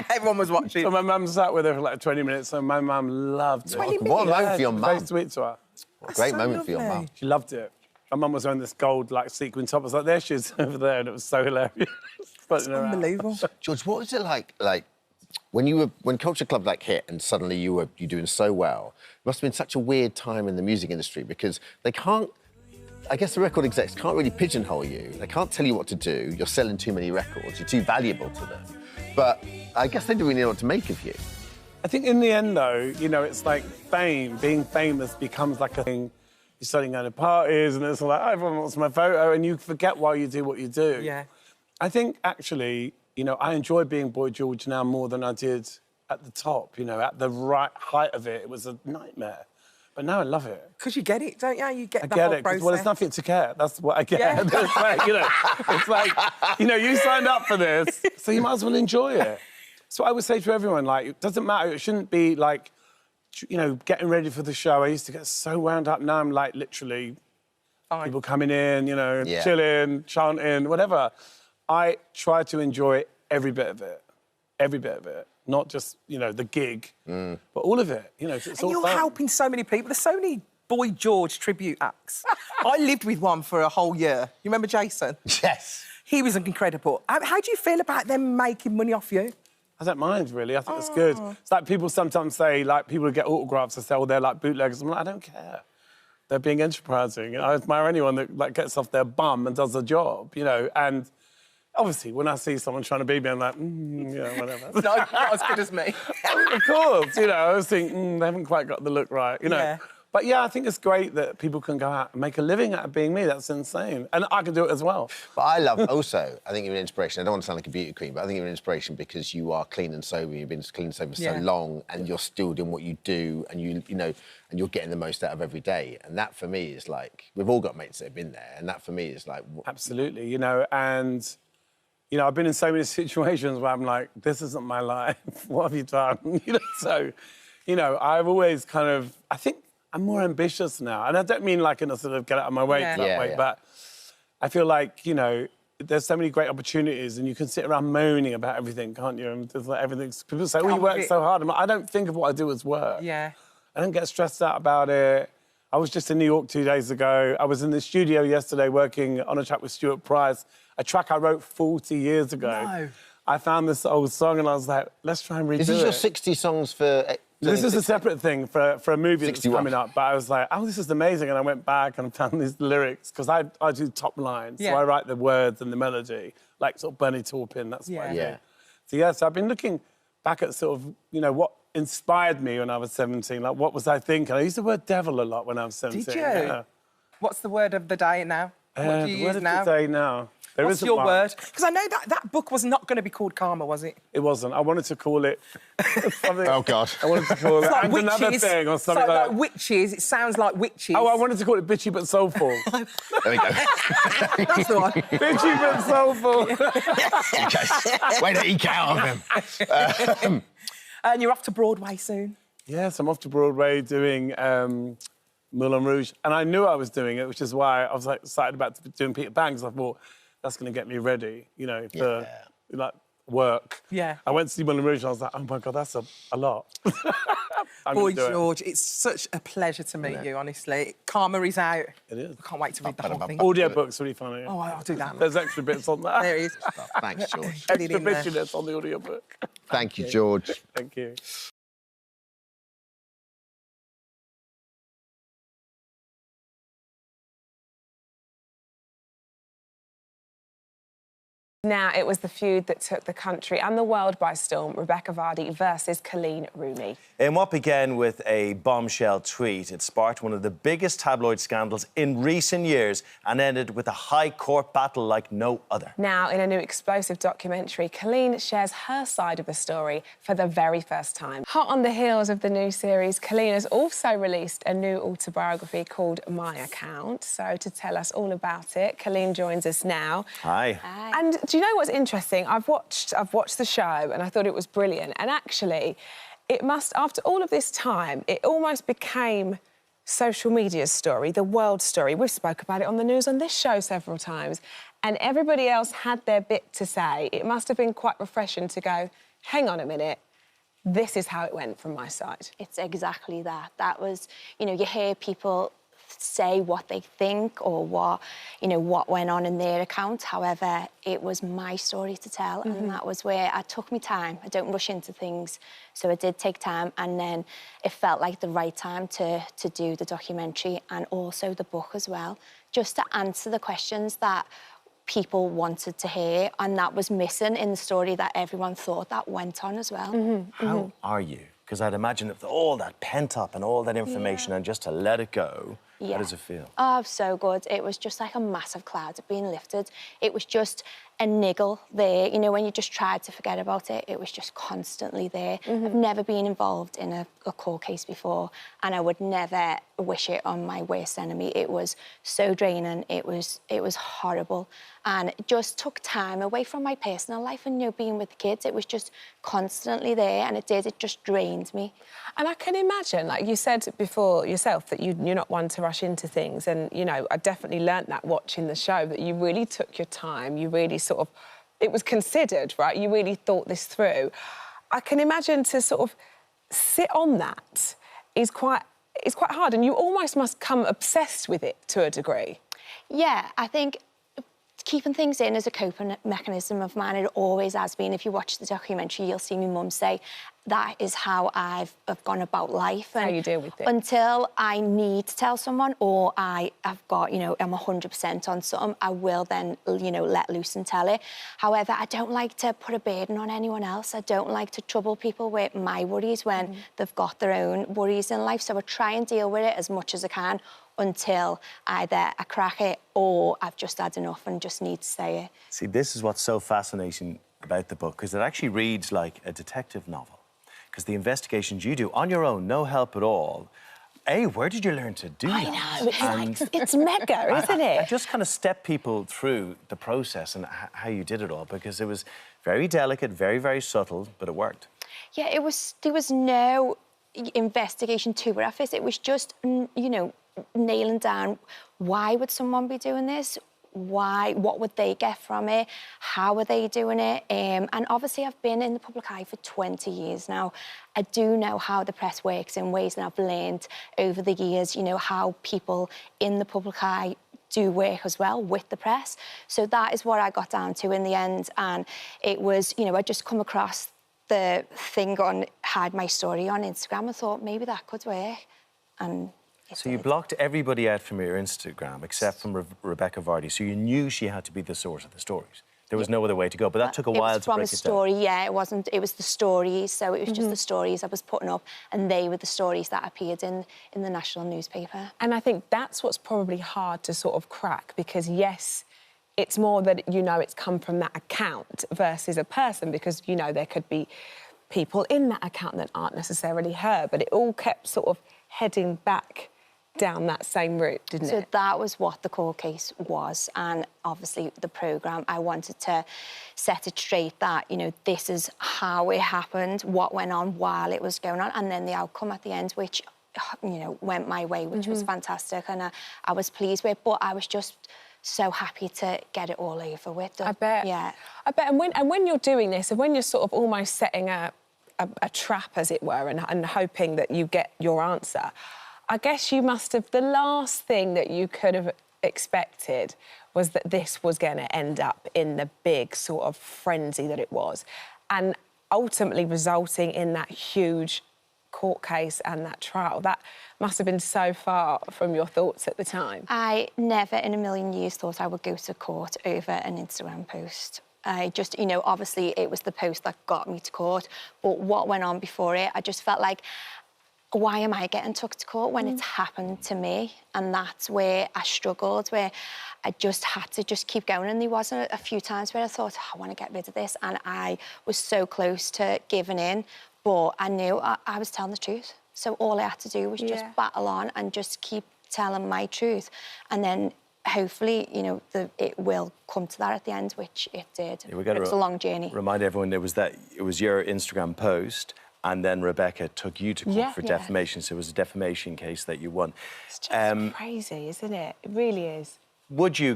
Everyone was watching. So my mum sat with her for like 20 minutes, and my mum loved it. What a moment for your Very mum. sweet to her. Great moment for your mum. She loved it. My mum was wearing this gold, like, sequin top. I was like, there she is over there, and it was so hilarious. It's unbelievable. George, what was it like when Culture Club like hit and suddenly you're doing so well? It must have been such a weird time in the music industry because they can't. I guess the record execs can't really pigeonhole you. They can't tell you what to do. You're selling too many records. You're too valuable to them. But I guess they don't really know what to make of you. I think in the end, though, you know, it's like fame. Being famous becomes like a thing. You're starting going to parties, and it's like, oh, everyone wants my photo, and you forget why you do what you do. Yeah. I think, actually, you know, I enjoy being Boy George now more than I did at the top. You know, at the right height of it, it was a nightmare. But now I love it. Because you get it, don't you? You get I the get whole it. process. Well, there's nothing to care. That's what I get. Yeah. It's like, you know, it's like, you know, you signed up for this, so you might as well enjoy it. So I would say to everyone, like, it doesn't matter. It shouldn't be like, you know, getting ready for the show. I used to get so wound up. Now I'm like literally people coming in, you know, chilling, chanting, whatever. I try to enjoy every bit of it. Every bit of it. Not just, you know, the gig, but all of it. You know, it's all you're fun. helping so many people. There's so many Boy George tribute acts. I lived with one for a whole year. You remember Jason? Yes. He was incredible. How do you feel about them making money off you? I don't mind, really. I think it's good. It's like people sometimes say, like, people get autographs and say, oh, they're like bootleggers. I'm like, I don't care. They're being enterprising. I admire anyone that, like, gets off their bum and does the job, you know, and obviously, when I see someone trying to be me, I'm like, yeah, whatever. Not as good as me. Of course, you know, I was thinking, they haven't quite got the look right, you know. Yeah. But yeah, I think it's great that people can go out and make a living out of being me. That's insane. And I can do it as well. But I love also, I think you're an inspiration. I don't want to sound like a beauty queen, but I think you're an inspiration because you are clean and sober. You've been clean and sober so long, and you're still doing what you do, and you know, and you're getting the most out of every day. And that for me is like, we've all got mates that have been there, and that for me is like... Absolutely, you know, and... You know, I've been in so many situations where I'm like, this isn't my life. What have you done? You know, so, you know, I've always kind of... I think I'm more ambitious now. And I don't mean like in a sort of get out of my way that way, but I feel like, you know, there's so many great opportunities and you can sit around moaning about everything, can't you? And there's like everything... People say, oh, you work so hard. I'm like, I don't think of what I do as work. Yeah. I don't get stressed out about it. I was just in New York 2 days ago. I was in the studio yesterday working on a track with Stuart Price, a track I wrote 40 years ago. No. I found this old song and I was like, let's try and redo it. This is your 60 songs for... This is a separate thing for a movie that's 61. coming up. But I was like, oh, this is amazing. And I went back and found these lyrics, because I do top lines. So I write the words and the melody, like sort of Bernie Taupin, that's what I do. So, yeah, so I've been looking back at sort of, you know, what inspired me when I was 17. Like, what was I thinking? I used the word devil a lot when I was 17. Did you? Yeah. What's the word of the day now? What do you use word now? of the day now. What's your word? Because I know that book was not going to be called Karma, was it? It wasn't. I wanted to call it something. Oh, God. I wanted to call it Like and witches, another thing or something like witches. It sounds like witches. Oh, I wanted to call it Bitchy But Soulful. There we go. That's the one. Bitchy But Soulful. Okay. Way to eke out of him. And you're off to Broadway soon. Yes, I'm off to Broadway doing Moulin Rouge. And I knew I was doing it, which is why I was like excited about doing Peter Pan, because I thought that's going to get me ready, you know, for like work. Yeah. I went to see Moulin Rouge and I was like, oh my God, that's a lot. Boy, George, it's such a pleasure to meet you, honestly. Karma is out. It is. I can't wait to read the whole thing. Audiobook's really funny. Oh, I'll do that. There's extra bits on that. There it is. Thanks, George. Extra bitchiness on the audiobook. Thank you, George. Thank you. Now, it was the feud that took the country and the world by storm, Rebecca Vardy versus Colleen Rooney. In what began with a bombshell tweet, it sparked one of the biggest tabloid scandals in recent years and ended with a high court battle like no other. Now, in a new explosive documentary, Colleen shares her side of the story for the very first time. Hot on the heels of the new series, Colleen has also released a new autobiography called My Account. So to tell us all about it, Colleen joins us now. Hi. And do you know what's interesting? I've watched the show and I thought it was brilliant. And actually, it must, after all of this time, it almost became social media's story, the world story. We've spoke about it on the news on this show several times. And everybody else had their bit to say. It must have been quite refreshing to go, hang on a minute, this is how it went from my side. It's exactly that. That was, you know, you hear people say what they think or what, you know, what went on in their account. However, it was my story to tell, and that was where I took my time. I don't rush into things, so I did take time, and then it felt like the right time to do the documentary and also the book as well, just to answer the questions that people wanted to hear, and that was missing in the story that everyone thought that went on as well. How are you? Because I'd imagine if all that pent up and all that information and just to let it go, how does it feel? Oh, so good. It was just like a massive cloud being lifted. It was just a niggle there. You know, when you just tried to forget about it, it was just constantly there. I've never been involved in a court case before, and I would never wish it on my worst enemy. It was so draining. It was horrible. And it just took time away from my personal life and, you know, being with the kids. It was just constantly there, and it just drained me. And I can imagine, like you said before yourself, that you're not one to rush into things. And, you know, I definitely learnt that watching the show, that you really took your time. You really sort of... It was considered, right? You really thought this through. I can imagine to sort of sit on that is quite hard, and you almost must come obsessed with it to a degree. Yeah, I think keeping things in is a coping mechanism of mine. It always has been. If you watch the documentary, you'll see my mum say, that is how I've gone about life. How you deal with it. Until I need to tell someone, or I've got, you know, I'm 100% on something, I will then, you know, let loose and tell it. However, I don't like to put a burden on anyone else. I don't like to trouble people with my worries when they've got their own worries in life. So I try and deal with it as much as I can until either I crack it or I've just had enough and just need to say it. See, this is what's so fascinating about the book, because it actually reads like a detective novel. Because the investigations you do on your own, no help at all. Where did you learn to do that? I know, it's mega, isn't it? I just kind of step people through the process and how you did it all, because it was very delicate, very, very subtle, but it worked. Yeah, there was no investigation to it. It was just, you know, nailing down, why would someone be doing this? Why? What would they get from it? How are they doing it? And obviously I've been in the public eye for 20 years now. I do know how the press works in ways, and I've learned over the years, you know, how people in the public eye do work as well with the press. So that is what I got down to in the end. And it was, you know, I just come across the thing on Hide My Story on Instagram. I thought maybe that could work. And so you blocked everybody out from your Instagram except from Rebecca Vardy, so you knew she had to be the source of the stories. There was no other way to go, but that took a while to break it down. It was from a story, yeah, it wasn't... It was the stories, so it was just the stories I was putting up, and they were the stories that appeared in the national newspaper. And I think that's what's probably hard to sort of crack, because, yes, it's more that you know it's come from that account versus a person, because, you know, there could be people in that account that aren't necessarily her, but it all kept sort of heading back down that same route, didn't it? So that was what the court case was, and obviously the programme, I wanted to set it straight that, you know, this is how it happened, what went on while it was going on, and then the outcome at the end, which, you know, went my way, which was fantastic, and I was pleased with, but I was just so happy to get it all over with. I bet. Yeah. I bet. And when you're doing this, and when you're sort of almost setting a trap, as it were, and hoping that you get your answer, I guess you must have... The last thing that you could have expected was that this was going to end up in the big sort of frenzy that it was, and ultimately resulting in that huge court case and that trial. That must have been so far from your thoughts at the time. I never in a million years thought I would go to court over an Instagram post. I just, you know, obviously it was the post that got me to court, but what went on before it, I just felt like, why am I getting took to court when it's happened to me? And that's where I struggled, where I just had to just keep going. And there was a few times where I thought, I want to get rid of this. And I was so close to giving in, but I knew I was telling the truth. So all I had to do was just battle on and just keep telling my truth. And then hopefully, you know, it will come to that at the end, which it did. Yeah, it was a long journey. Remind everyone, it was your Instagram post, and then Rebecca took you to court for defamation, so it was a defamation case that you won. It's just crazy, isn't it? It really is.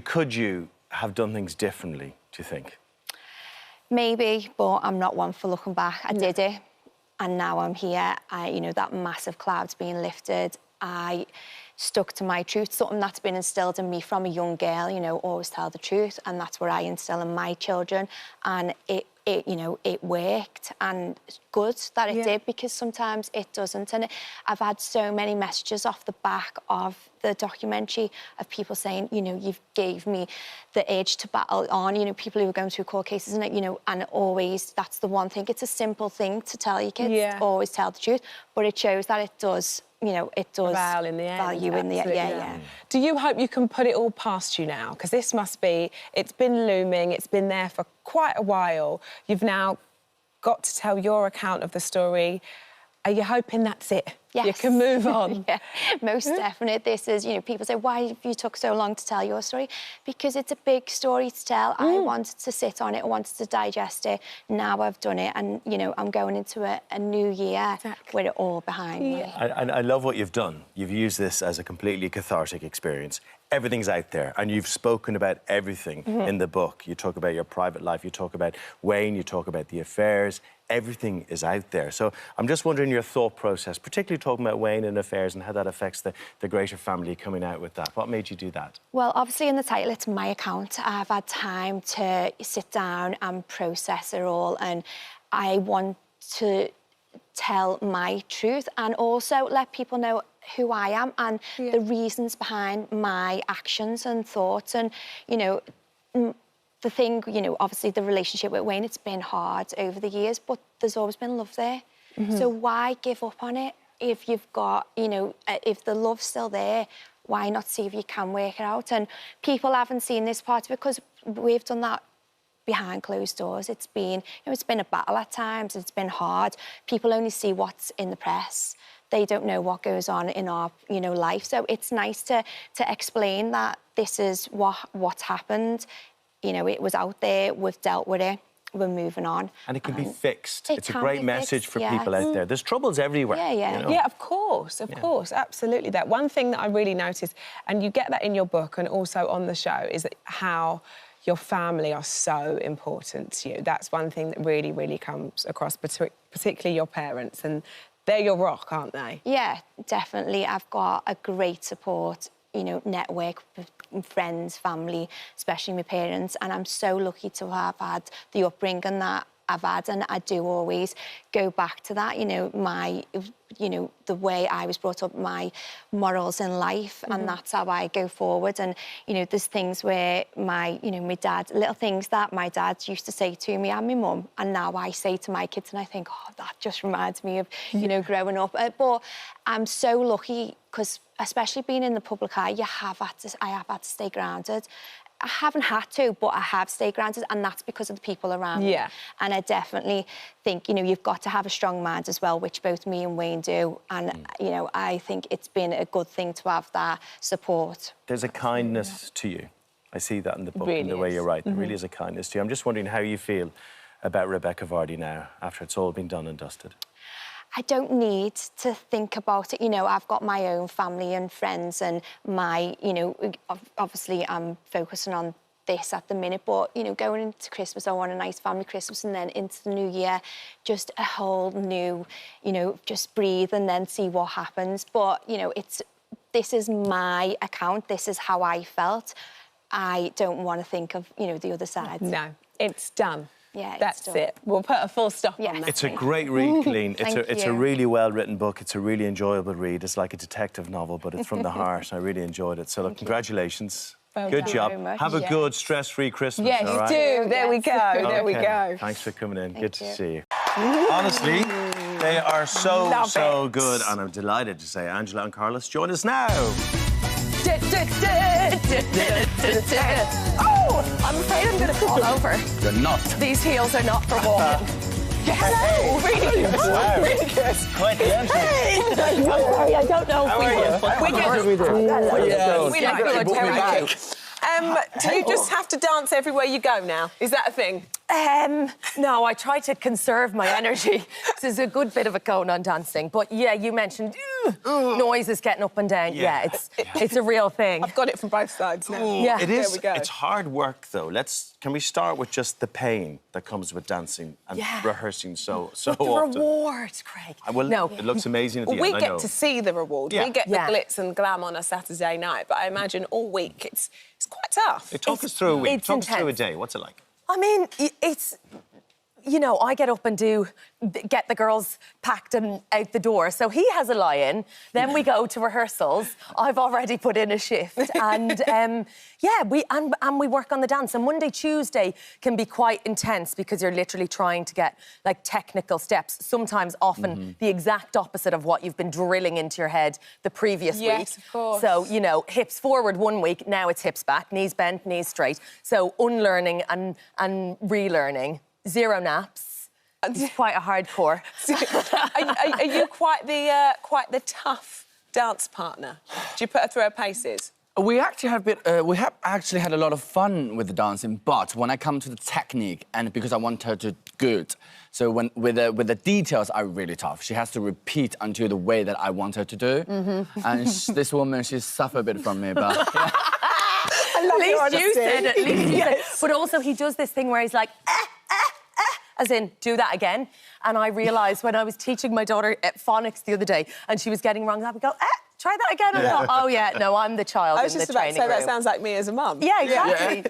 Could you have done things differently, do you think? Maybe, but I'm not one for looking back. I did it, and now I'm here. You know, that massive cloud's being lifted. I stuck to my truth, something that's been instilled in me from a young girl, you know, always tell the truth, and that's what I instill in my children, and it you know, it worked, and it's good that it did, because sometimes it doesn't. And I've had so many messages off the back of the documentary of people saying, you know, you've gave me the urge to battle on, you know, people who are going through court cases, and, you know, and always, that's the one thing. It's a simple thing to tell your kids, always tell the truth, but it shows that it does, you know, it does value in the end. Yeah. Do you hope you can put it all past you now? Because this must be... It's been looming, it's been there for quite a while. You've now got to tell your account of the story. Are you hoping that's it? Yes. You can move on? Yeah, most definite. This is, you know, people say, why have you took so long to tell your story? Because it's a big story to tell. I wanted to sit on it, I wanted to digest it. Now I've done it, and, you know, I'm going into a new year with it all behind me. And I love what you've done. You've used this as a completely cathartic experience. Everything's out there, and you've spoken about everything in the book. You talk about your private life, you talk about Wayne, you talk about the affairs. Everything is out there. So I'm just wondering your thought process, particularly talking about Wayne and affairs and how that affects the greater family coming out with that. What made you do that? Well, obviously in the title, it's my account. I've had time to sit down and process it all, and I want to tell my truth and also let people know who I am and the reasons behind my actions and thoughts. And, you know, the thing, you know, obviously the relationship with Wayne, it's been hard over the years, but there's always been love there. So why give up on it if you've got, you know, if the love's still there, why not see if you can work it out? And people haven't seen this part of it because we've done that behind closed doors. It's been, you know, it's been a battle at times, it's been hard. People only see what's in the press. They don't know what goes on in our, you know, life. So it's nice to explain that this is what's happened. You know, it was out there, we've dealt with it, we're moving on. And it can be fixed. It's a great message for people out there. There's troubles everywhere. Yeah. You know? Yeah, of course, absolutely. That one thing that I really noticed, and you get that in your book and also on the show, is how your family are so important to you. That's one thing that really, really comes across, particularly your parents, and they're your rock, aren't they? Yeah, definitely. I've got a great support, you know, network with friends, family, especially my parents, and I'm so lucky to have had the upbringing that I've had, and I do always go back to that, you know, the way I was brought up, my morals in life, and that's how I go forward. And, you know, there's things where my dad, little things that my dad used to say to me and my mum, and now I say to my kids, and I think, oh, that just reminds me of, you know, growing up. But I'm so lucky because, especially being in the public eye, I have had to stay grounded. I haven't had to, but I have stayed grounded, and that's because of the people around me. And I definitely think, you know, you've got to have a strong mind as well, which both me and Wayne do. And, you know, I think it's been a good thing to have that support. There's a kindness to you. I see that in the book, in the way you write. There really is a kindness to you. I'm just wondering how you feel about Rebecca Vardy now, after it's all been done and dusted. I don't need to think about it. You know, I've got my own family and friends and my, you know, obviously I'm focusing on this at the minute, but, you know, going into Christmas, I want a nice family Christmas, and then into the new year, just a whole new, you know, just breathe and then see what happens. But, you know, this is my account. This is how I felt. I don't want to think of, you know, the other side. No, it's done. Yeah, that's it. We'll put a full stop on that. It's a great read, Colleen. It's a really well-written book. It's a really enjoyable read. It's like a detective novel, but it's from the heart. I really enjoyed it. So, look, congratulations. Good job. Have a good, stress-free Christmas, yes, all right? do. There we go. There we go. Thanks for coming in. Good to see you. Honestly, they are so good, and I'm delighted to say Angela and Carlos join us now. Oh, I'm afraid I'm going to fall over. You're not. These heels are not for walking. Hello, really good. Wow. Really good. Quite the entrance. Hey. I'm sorry, I don't know if we like good. How are you? Do you just have to dance everywhere you go now? Is that a thing? No, I try to conserve my energy. There's a good bit of a cone on dancing. But, yeah, you mentioned noises getting up and down. Yeah, it's a real thing. I've got it from both sides now. Yeah. It is. There we go. It's hard work, though. Can we start with just the pain that comes with dancing and rehearsing so the often? reward, Craig. Well, no. It looks amazing at the end, We I get know. to see the reward. Yeah. We get the glitz and glam on a Saturday night, but I imagine all week it's quite tough. Talk us through a week. It's Talk us through a intense. day. What's it like? I mean, it's... You know, I get up and get the girls packed and out the door. So he has a lie-in. Then we go to rehearsals. I've already put in a shift. And, we work on the dance. And Monday, Tuesday can be quite intense because you're literally trying to get, like, technical steps, sometimes often the exact opposite of what you've been drilling into your head the previous week. Yes, of course. So, you know, hips forward one week, now it's hips back, knees bent, knees straight. So unlearning and relearning. 0 naps. It's quite a hardcore. Are you quite the tough dance partner? Do you put her through her paces? We actually had a lot of fun with the dancing, but when I come to the technique, and because I want her to good, so with the details are really tough. She has to repeat until the way that I want her to do. And this woman, she's suffered a bit from me, but. At least you said. But also he does this thing where he's like, as in, do that again. And I realised when I was teaching my daughter at phonics the other day and she was getting wrong, I would go, try that again. And I thought, oh, yeah, no, I'm the child in the training room. I was just about to say, that sounds like me as a mum. Yeah, exactly.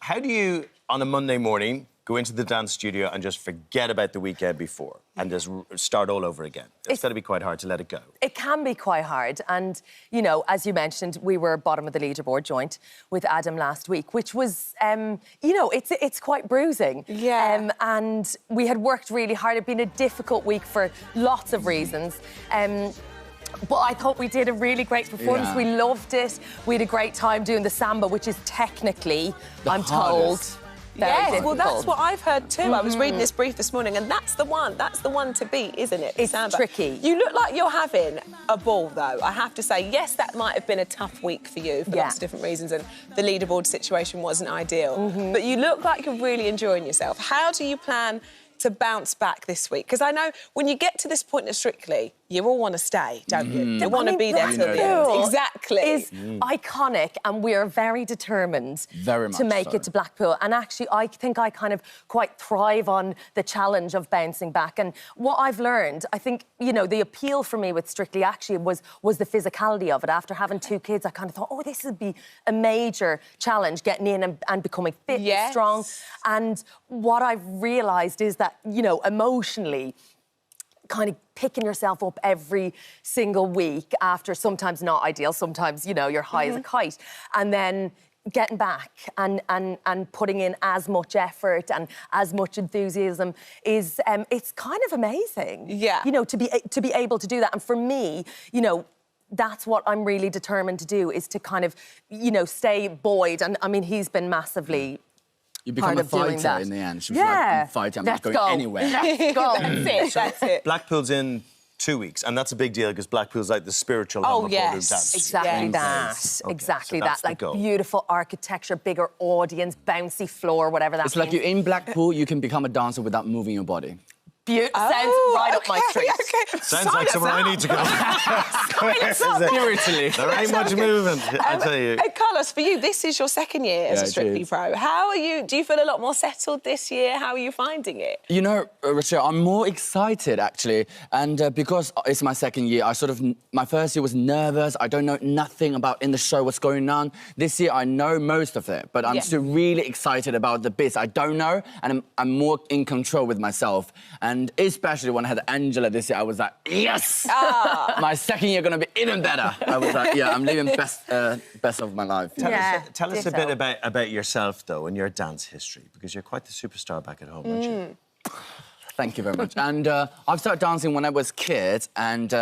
How do you, on a Monday morning, go into the dance studio and just forget about the weekend before and just start all over again? It's got to be quite hard to let it go. It can be quite hard. And, you know, as you mentioned, we were bottom of the leaderboard joint with Adam last week, which was, you know, it's quite bruising. Yeah. And we had worked really hard. It had been a difficult week for lots of reasons. But I thought we did a really great performance. We loved it. We had a great time doing the samba, which is technically, I'm told... Yes, well, that's what I've heard too. I was reading this brief this morning, and that's the one to beat, isn't it? It's samba. tricky. You look like you're having a ball, though. I have to say, yes, that might have been a tough week for you for lots of different reasons, and the leaderboard situation wasn't ideal. But you look like you're really enjoying yourself. How do you plan to bounce back this week? Because I know when you get to this point of Strictly, you all want to stay, don't you? You want to be there till the end. Exactly. Is iconic, and we are very determined to make it to Blackpool. And actually, I think I kind of quite thrive on the challenge of bouncing back. And what I've learned, I think, you know, the appeal for me with Strictly actually was the physicality of it. After having 2 kids, I kind of thought, oh, this would be a major challenge, getting in and becoming fit and strong. And what I've realised is that, you know, emotionally, kind of picking yourself up every single week after sometimes not ideal, sometimes, you know, you're high as a kite, and then getting back and putting in as much effort and as much enthusiasm is it's kind of amazing. Yeah. You know, to be able to do that. And for me, you know, that's what I'm really determined to do, is to kind of, you know, stay buoyed. And, I mean, he's been massively... You become a fighter in the end. She was like, I'm fighting, I'm not going anywhere. Let's go. That's it. Blackpool's in 2 weeks, and that's a big deal because Blackpool's like the spiritual hub of ballroom dance. Exactly that. Okay, exactly so that. Like beautiful architecture, bigger audience, bouncy floor, whatever that It's means. like you're in Blackpool, you can become a dancer without moving your body. Sounds right up my street. Okay. Sounds like somewhere I need to go. Spiritually. There ain't much movement, I tell you. Carlos, for you, this is your second year as a Strictly Pro. How are you? Do you feel a lot more settled this year? How are you finding it? You know, Rochelle, I'm more excited, actually. And because it's my second year, my first year was nervous. I don't know nothing about in the show what's going on. This year, I know most of it, but I'm still really excited about the bits I don't know, and I'm more in control with myself. And especially when I had Angela this year, I was like, yes! My second year gonna be even better. I was like, yeah, I'm living best of my life. Tell us a bit about yourself, though, and your dance history, because you're quite the superstar back at home, aren't you? Thank you very much. And I've started dancing when I was a kid, and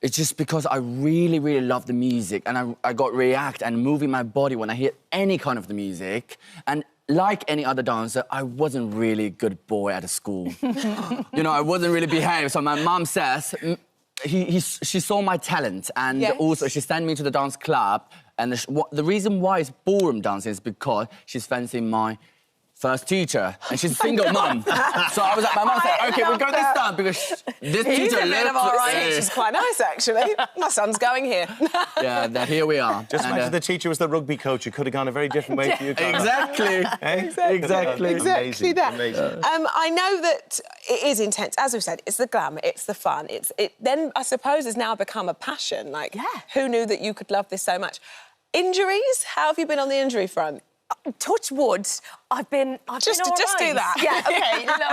it's just because I really, really love the music, and I got react and moving my body when I hear any kind of the music. And like any other dancer, I wasn't really a good boy at school. You know, I wasn't really behaved. So my mum says she saw my talent, and also she sent me to the dance club. And the reason why it's ballroom dancing is because she's fancying my first teacher, and she's a single mum. So I was like, my mum said, OK, we'll go this time, because this teacher lives... She's quite nice, actually. My son's going here. Yeah, that here we are. Just imagine the teacher was the rugby coach. It could have gone a very different way for you guys. Exactly. Exactly that. I know that it is intense. As we've said, it's the glamour, it's the fun. Then, I suppose, it's now become a passion. Like, who knew that you could love this so much? Injuries? How have you been on the injury front? Touch wood, I've been just do that. Yeah,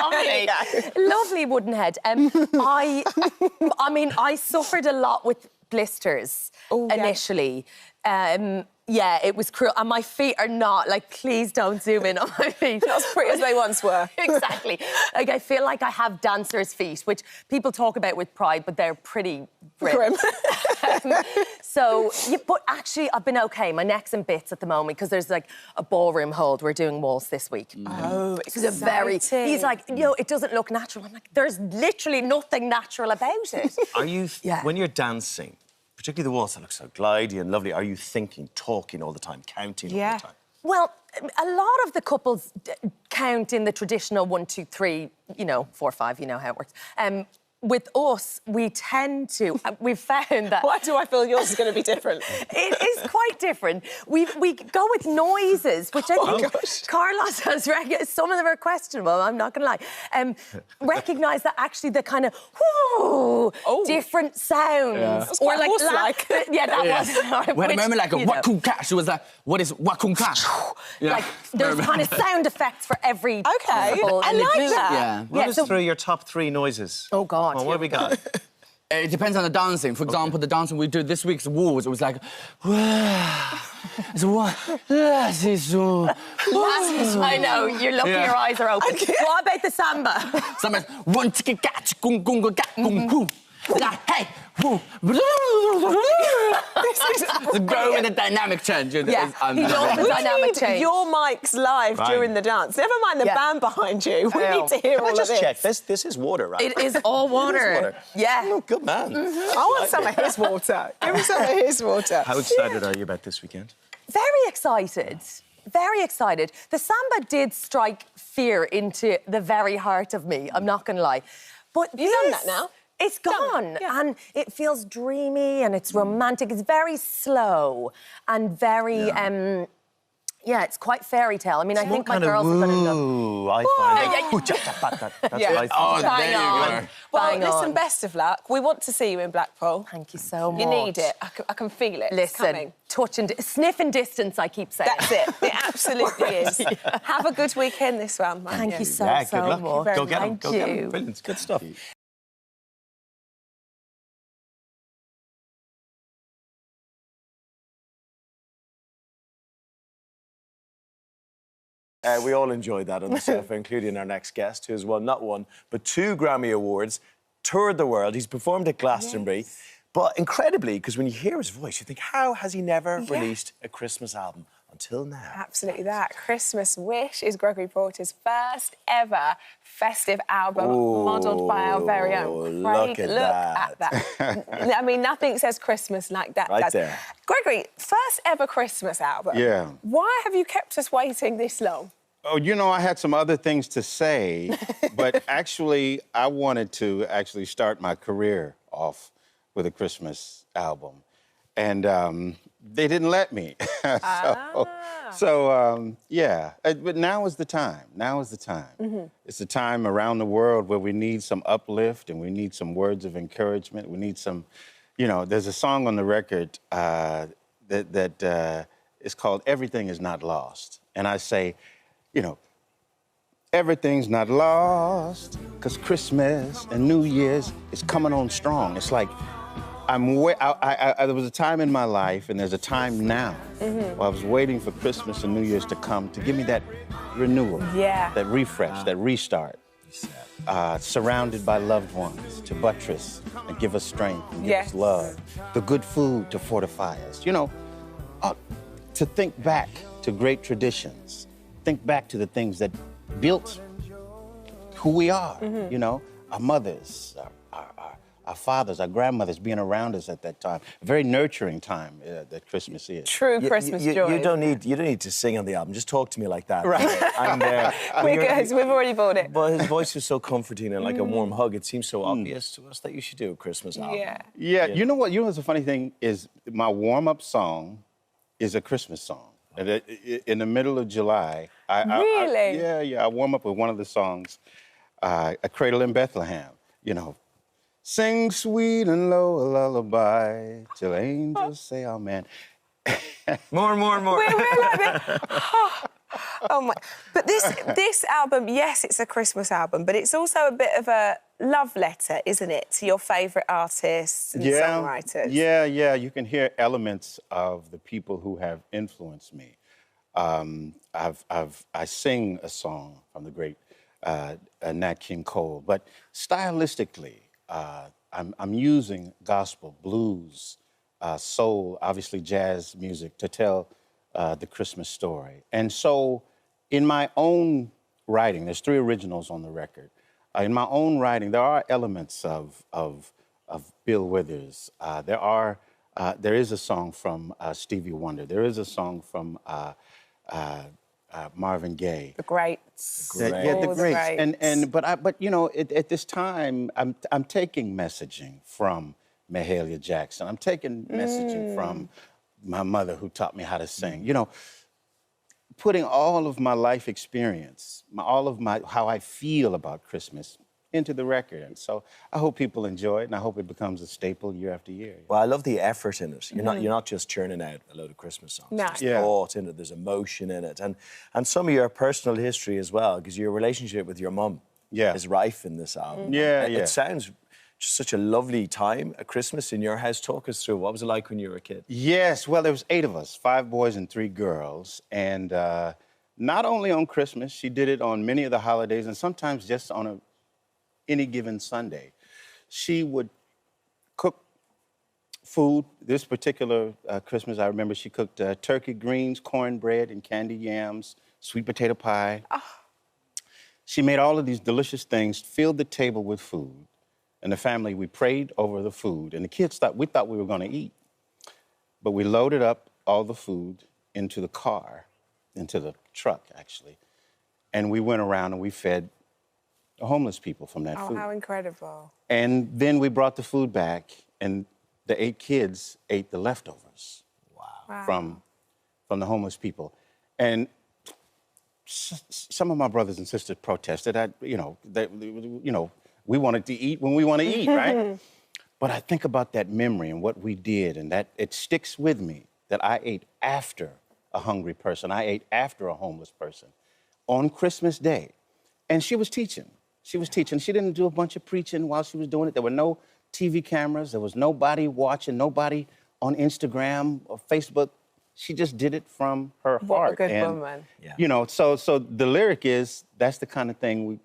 okay, lovely wooden head. I mean, I suffered a lot with blisters initially. Yeah, it was cruel. And my feet are not, like, please don't zoom in on my feet. Not as pretty as they once were. Exactly. Like, I feel like I have dancer's feet, which people talk about with pride, but they're pretty grim. But actually, I've been OK. My neck's in bits at the moment, because there's, like, a ballroom hold. We're doing waltz this week. Oh, it's He's like, you know, it doesn't look natural. I'm like, there's literally nothing natural about it. Are you, when you're dancing, particularly the waltz that looks so glidey and lovely, are you thinking, talking all the time, counting all the time? Well, a lot of the couples count in the traditional 1, 2, 3, you know, 4, 5, you know how it works. With us, we tend to... we've found that... Why do I feel yours is going to be different? It is quite different. We go with noises, which I think Carlos has... Some of them are questionable, I'm not going to lie. Recognise that actually the kind of... different sounds. Or like... that was... We had a moment like a wakun-ka. She was like, what is wakun-ka? Like, there's kind of sound effects for every... I like that. Run us through your top 3 noises. Oh, God. Well, what have we got? It depends on the dancing. For example, the dancing we did this week's waltz, it was like... I know, you're lucky your eyes are open. What about the samba? Samba, one ticka gat, gung gung gat gung gung. Hey, go with the dynamic change. Yeah, he loves the dynamic change. Your mics live during the dance. Never mind the band behind you. We need to hear all of this. Just check. This is water, right? It is all water. Yeah. Oh, good man. I want some of his water. Give me some of his water. How excited are you about this weekend? Very excited. Very excited. The samba did strike fear into the very heart of me, I'm not going to lie. But you've done that now. It's gone, and it feels dreamy and it's romantic. It's very slow and very, it's quite fairy tale. I mean, I think my girls are going to go... I find it. That's what I think. Oh, there you go. Well, listen, best of luck. We want to see you in Blackpool. Thank you so much. You need it. I can feel it. Listen, coming. Touch and... sniff and distance, I keep saying. That's it. It absolutely is. Have a good weekend, this one. Thank you so good luck. much. Go get them. Thank you. Brilliant. Good stuff. We all enjoyed that on the sofa, including our next guest, who has won not 1, but 2 Grammy Awards, toured the world. He's performed at Glastonbury. But incredibly, because when you hear his voice, you think, how has he never released a Christmas album until now? Absolutely that. Christmas Wish is Gregory Porter's first ever festive album, modelled by our very own Craig. Look at that. I mean, nothing says Christmas like that. Right there. Gregory, first ever Christmas album. Yeah. Why have you kept us waiting this long? Oh, you know, I had some other things to say, but actually, I wanted to actually start my career off with a Christmas album. And they didn't let me. Yeah. But now is the time. Now is the time. It's a time around the world where we need some uplift and we need some words of encouragement. We need some, you know, there's a song on the record that is called Everything Is Not Lost. And I say, you know, everything's not lost, because Christmas and New Year's is coming on strong. It's like, there was a time in my life, and there's a time now, where I was waiting for Christmas and New Year's to come to give me that renewal, that refresh, that restart. Surrounded by loved ones to buttress and give us strength and give us love. The good food to fortify us. You know, to think back to great traditions. Think back to the things that built who we are, you know, our mothers, our fathers, our grandmothers being around us at that time. A very nurturing time that Christmas is. True Christmas joy. You don't need to sing on the album. Just talk to me like that. Right. And, we're good. We've already bought it. But his voice is so comforting and like a warm hug. It seems so obvious to us that you should do a Christmas album. Yeah. You know what? You know what's the funny thing is my warm-up song is a Christmas song. In the middle of July, I warm up with one of the songs, A Cradle in Bethlehem, you know. Sing sweet and low a lullaby till angels say amen. More. We're like that. Oh my! But this album, yes, it's a Christmas album, but it's also a bit of a love letter, isn't it, to your favourite artists and songwriters? Yeah. You can hear elements of the people who have influenced me. I sing a song from the great Nat King Cole, but stylistically, I'm using gospel, blues, soul, obviously jazz music to tell the Christmas story. And so in my own writing, there's 3 originals on the record. In my own writing, there are elements of Bill Withers. There is a song from Stevie Wonder. There is a song from Marvin Gaye. The greats. The greats. But you know, at this time, I'm taking messaging from Mahalia Jackson. I'm taking messaging from my mother, who taught me how to sing. You know, putting all of my life experience, how I feel about Christmas into the record. And so I hope people enjoy it, and I hope it becomes a staple year after year. Well, I love the effort in it. You're not just churning out a load of Christmas songs. No. There's thought in it, there's emotion in it, and some of your personal history as well, because your relationship with your mum is rife in this album. It sounds just such a lovely time at Christmas in your house. Talk us through, what was it like when you were a kid? Yes, well, there was 8 of us, 5 boys and 3 girls, and not only on Christmas, she did it on many of the holidays, and sometimes just on any given Sunday. She would cook food. This particular Christmas, I remember she cooked turkey greens, cornbread, and candied yams, sweet potato pie. She made all of these delicious things, filled the table with food, and the family, we prayed over the food, and the kids thought we were gonna eat. But we loaded up all the food into the car, into the truck, actually, and we went around and we fed the homeless people from that food. Oh, how incredible. And then we brought the food back, and the 8 kids ate the leftovers from the homeless people. And some of my brothers and sisters protested. We wanted to eat when we want to eat, right? But I think about that memory and what we did, and that it sticks with me that I ate after a hungry person. I ate after a homeless person on Christmas Day. And she was teaching. She didn't do a bunch of preaching while she was doing it. There were no TV cameras. There was nobody watching, nobody on Instagram or Facebook. She just did it from her heart. What a good woman. Yeah. You know, so the lyric is, that's the kind of thing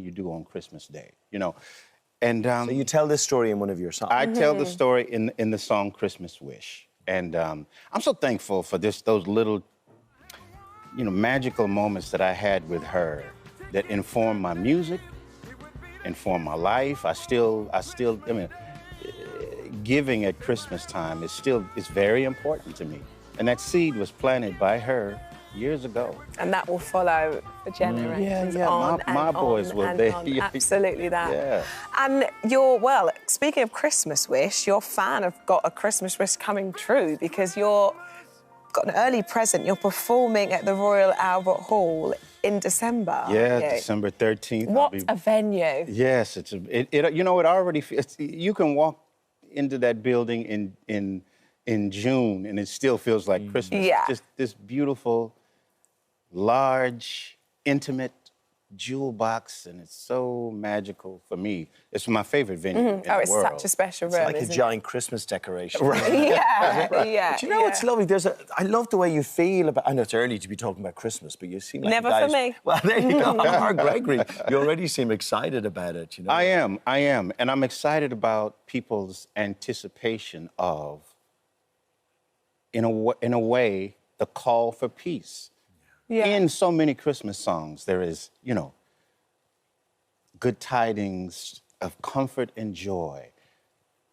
you do on Christmas Day. You know, And so you tell this story in one of your songs. I tell the story in the song Christmas Wish. And I'm so thankful for those little, magical moments that I had with her that informed my music, informed my life. I mean, giving at Christmas time is very important to me. And that seed was planted by her years ago. And that will follow for generations on my boys will. Absolutely that. Yeah. And speaking of Christmas Wish, your fan have got a Christmas wish coming true because you've got an early present. You're performing at the Royal Albert Hall in December. Yeah, December 13th. What a venue. Yes, it already feels, you can walk into that building in June and it still feels like Christmas. Yeah. Just this beautiful, large, intimate jewel box, and it's so magical for me. It's my favorite venue in the it's world. such a special room, It's like a giant Christmas decoration. Right. Yeah. But you know what's lovely? I love the way you feel about... I know it's early to be talking about Christmas, but you seem like Never you guys... for me. Well, there you go. Mark Gregory, you already seem excited about it, I am. And I'm excited about people's anticipation of, in a way, the call for peace. Yeah. In so many Christmas songs, there is, good tidings of comfort and joy.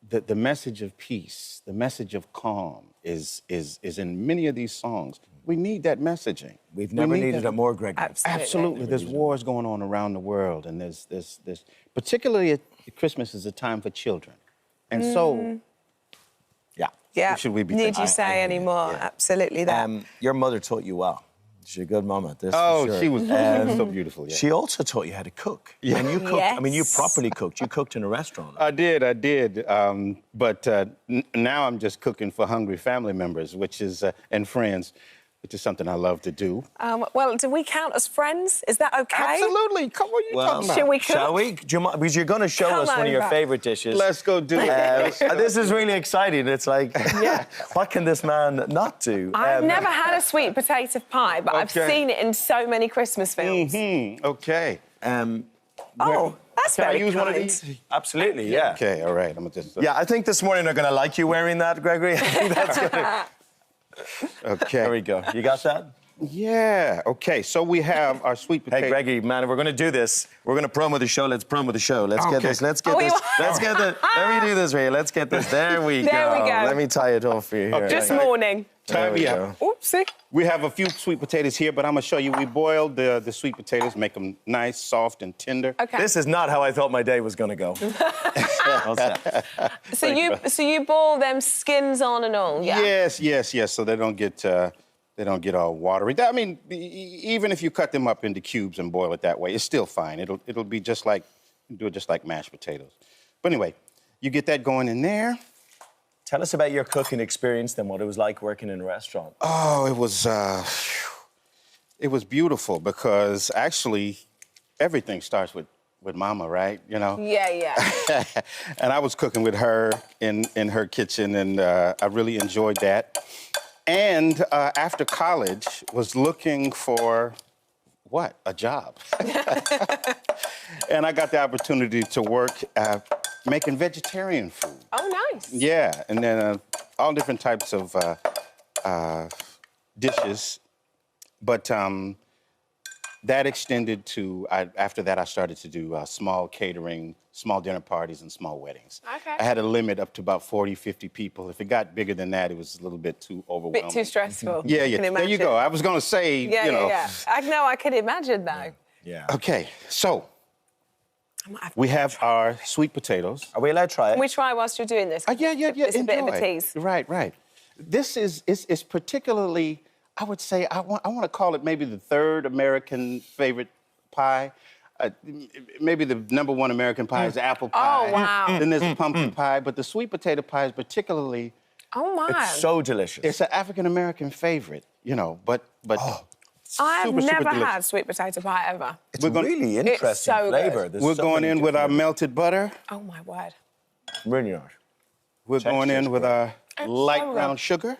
The message of peace, the message of calm is in many of these songs. We need that messaging. We've never needed it more, Greg. Absolutely. There's wars going on around the world, and there's particularly at Christmas is a time for children. And so, yeah. What should we be Need thinking? you say any more? Yeah. Absolutely that. Your mother taught you well. She's a good mama. This Oh, for sure. she was so beautiful. Yeah. She also taught you how to cook. Yeah. And you cooked. Yes. I mean, you properly cooked. You cooked in a restaurant. I did. But now I'm just cooking for hungry family members, and friends, which is something I love to do. Do we count as friends? Is that okay? Absolutely. Come on, you talking about? Should we cook? Shall we? Do you mind? Because you're going to show Come us one of your over. favourite dishes. Let's go do it. This is really exciting. It's like, what can this man not do? I've never had a sweet potato pie, but I've seen it in so many Christmas films. Okay. That's Can I very use kind. one of these? Absolutely, yeah. Okay, all right. I'm gonna just. Yeah, I think this morning they're going to like you wearing that, Gregory. I think that's gonna... Okay. There we go. You got that? Yeah. Okay. So we have our sweet potato. Hey, Greggy, man, we're going to do this. We're going to promo the show. Let's promo the show. Let's get this. Let's get this. Let's get this. Let me do this for you. Let's get this. There we go. There we go. Let me tie it off for you here. This morning. Oopsie. We have a few sweet potatoes here, but I'm going to show you. We boiled the sweet potatoes, make them nice, soft, and tender. Okay. This is not how I thought my day was going to go. So you boil them skins on and all, yeah? Yes. So they don't get all watery. I mean, even if you cut them up into cubes and boil it that way, it's still fine. It'll be just like, do it just like mashed potatoes. But anyway, you get that going in there. Tell us about your cooking experience then, what it was like working in a restaurant. Oh, it was beautiful because actually everything starts with Mama, right? Yeah. And I was cooking with her in her kitchen, and I really enjoyed that. And after college, was looking for, a job. And I got the opportunity to work making vegetarian food. Oh, nice. Yeah, and then all different types of dishes. But that extended to, after that, I started to do small catering, small dinner parties, and small weddings. Okay. I had a limit up to about 40, 50 people. If it got bigger than that, it was a little bit too overwhelming. Bit too stressful. Yeah. There you go. I was going to say, Yeah. I could imagine, though. Yeah. Okay, so we have our sweet potatoes. Are we allowed to try it? Can we try whilst you're doing this? Yeah. It's a bit of a enjoy. tease. Right. This is particularly, I would say, I want to call it maybe the third American favorite pie. Maybe the #1 American pie is apple pie. Oh, wow. Then there's the pumpkin pie, but the sweet potato pie is particularly... Oh, my. It's so delicious. It's an African American favorite, but I've never delicious. had sweet potato pie ever. It's really interesting It's so flavour. good. We're going in with our melted butter. Oh, my word. Really nice. We're going in with our light so brown good. sugar.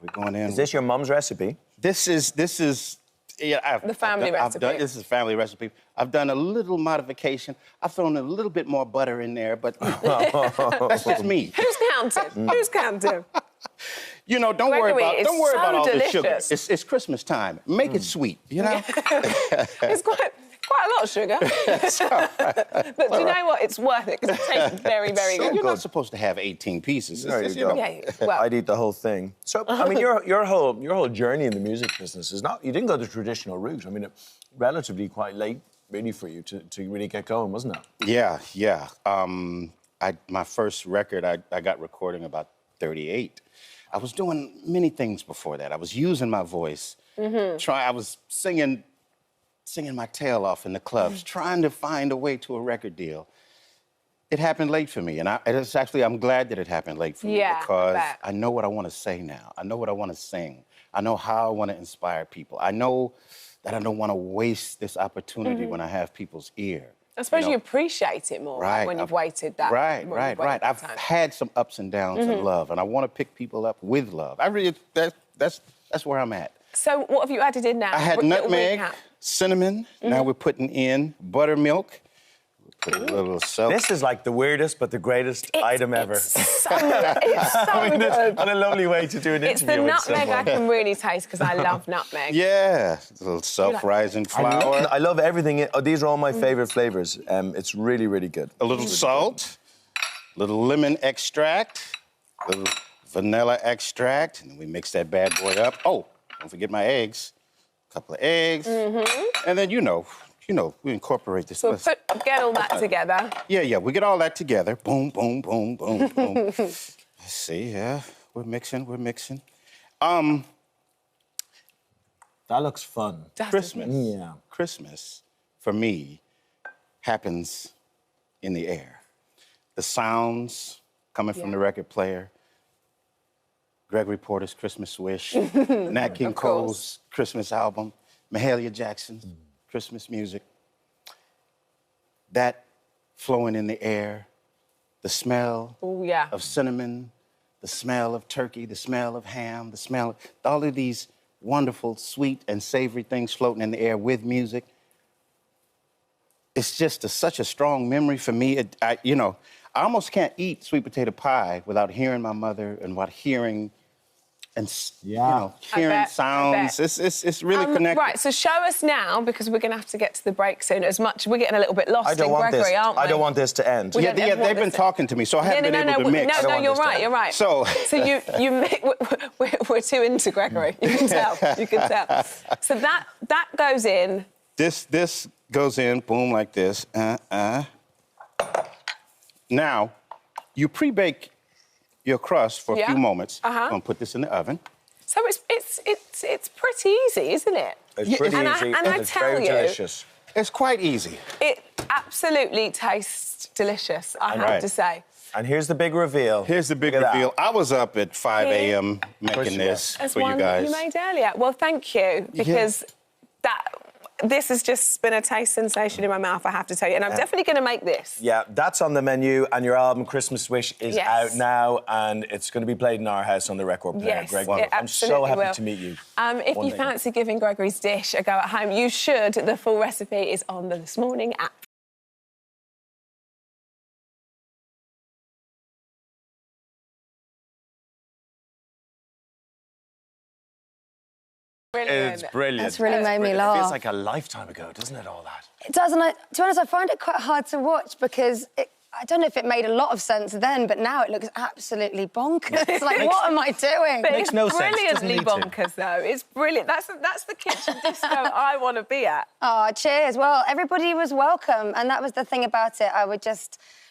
We're going in. Is this your mum's recipe? This is Yeah, the family recipe. This is family recipe. I've done a little modification. I've thrown a little bit more butter in there, but that's just me. Who's counting? Who's counting? You know, don't worry about all delicious. the sugar. It's Christmas time. Make it sweet, you know? It's quite a lot of sugar. But do you know what? It's worth it because it tastes very, very good. You're not supposed to have 18 pieces. Yeah, well, I'd eat the whole thing. So, I mean, your whole journey in the music business is not... You didn't go the traditional route. I mean, relatively quite late, really, for you to really get going, wasn't it? Yeah. My first record, I got recording about 38. I was doing many things before that. I was using my voice. I was singing my tail off in the clubs, trying to find a way to a record deal. It happened late for me, and I'm glad that it happened late for me because I know what I want to say now. I know what I want to sing. I know how I want to inspire people. I know that I don't want to waste this opportunity when I have people's ear. I suppose you appreciate it more when you've waited that. Right. I've had some ups and downs in love, and I want to pick people up with love. That's where I'm at. So what have you added in now? I had nutmeg, cinnamon. Now we're putting in buttermilk. Put a little soap. This is like the weirdest but the greatest item ever. It's so good. And a lovely way to do an interview with someone. It's the nutmeg I can really taste because I love nutmeg. Yeah, a little self-rising flour. I love everything. These are all my favourite flavours. It's really, really good. A little salt, a little lemon extract, a little vanilla extract, and then we mix that bad boy up. Oh, don't forget my eggs. A couple of eggs. And then, you know, we incorporate this. So get all that together. Yeah, we get all that together. Boom, boom, boom, boom, boom. Let's see, we're mixing. That looks fun. Christmas. Yeah. Christmas, for me, happens in the air. The sounds coming from the record player, Gregory Porter's Christmas Wish, Nat King Cole's Christmas album, Mahalia Jackson's Christmas music. That flowing in the air, the smell of cinnamon, the smell of turkey, the smell of ham, the smell of all of these wonderful, sweet and savory things floating in the air with music. It's just such a strong memory for me. I almost can't eat sweet potato pie without hearing my mother and without hearing hearing sounds. It's really connected. Right, so show us now, because we're going to have to get to the break soon. We're getting a little bit lost in Gregory, aren't we? I don't want this to end. They've been talking to me, so I haven't been able to mix. No, you're right. So we're too into Gregory. You can tell. So that goes in. This goes in, boom, like this. Now, you pre-bake your crust for a few moments. I'm gonna put this in the oven. So it's pretty easy, isn't it? It's pretty easy, and I tell very you, delicious. It's quite easy. It absolutely tastes delicious, I have to say. And here's the big reveal. Here's the big reveal. I was up at 5 a.m. making this for you guys. You made earlier. Well, thank you, because this has just been a taste sensation in my mouth, I have to tell you. And I'm definitely going to make this. Yeah, that's on the menu, and your album, Christmas Wish, is out now, and it's going to be played in our house on the record player. Yes, Greg, it I'm so happy will. to meet you. If you fancy giving Gregory's dish a go at home, you should. The full recipe is on the This Morning app. It's brilliant. That's really made me laugh. It feels like a lifetime ago, doesn't it, all that? It does, and to be honest, I find it quite hard to watch because I don't know if it made a lot of sense then, but now it looks absolutely bonkers. It's like, what am I doing? But makes no sense. Brilliantly bonkers, though. It's brilliant. That's the kitchen disco I want to be at. Oh, cheers. Well, everybody was welcome, and that was the thing about it.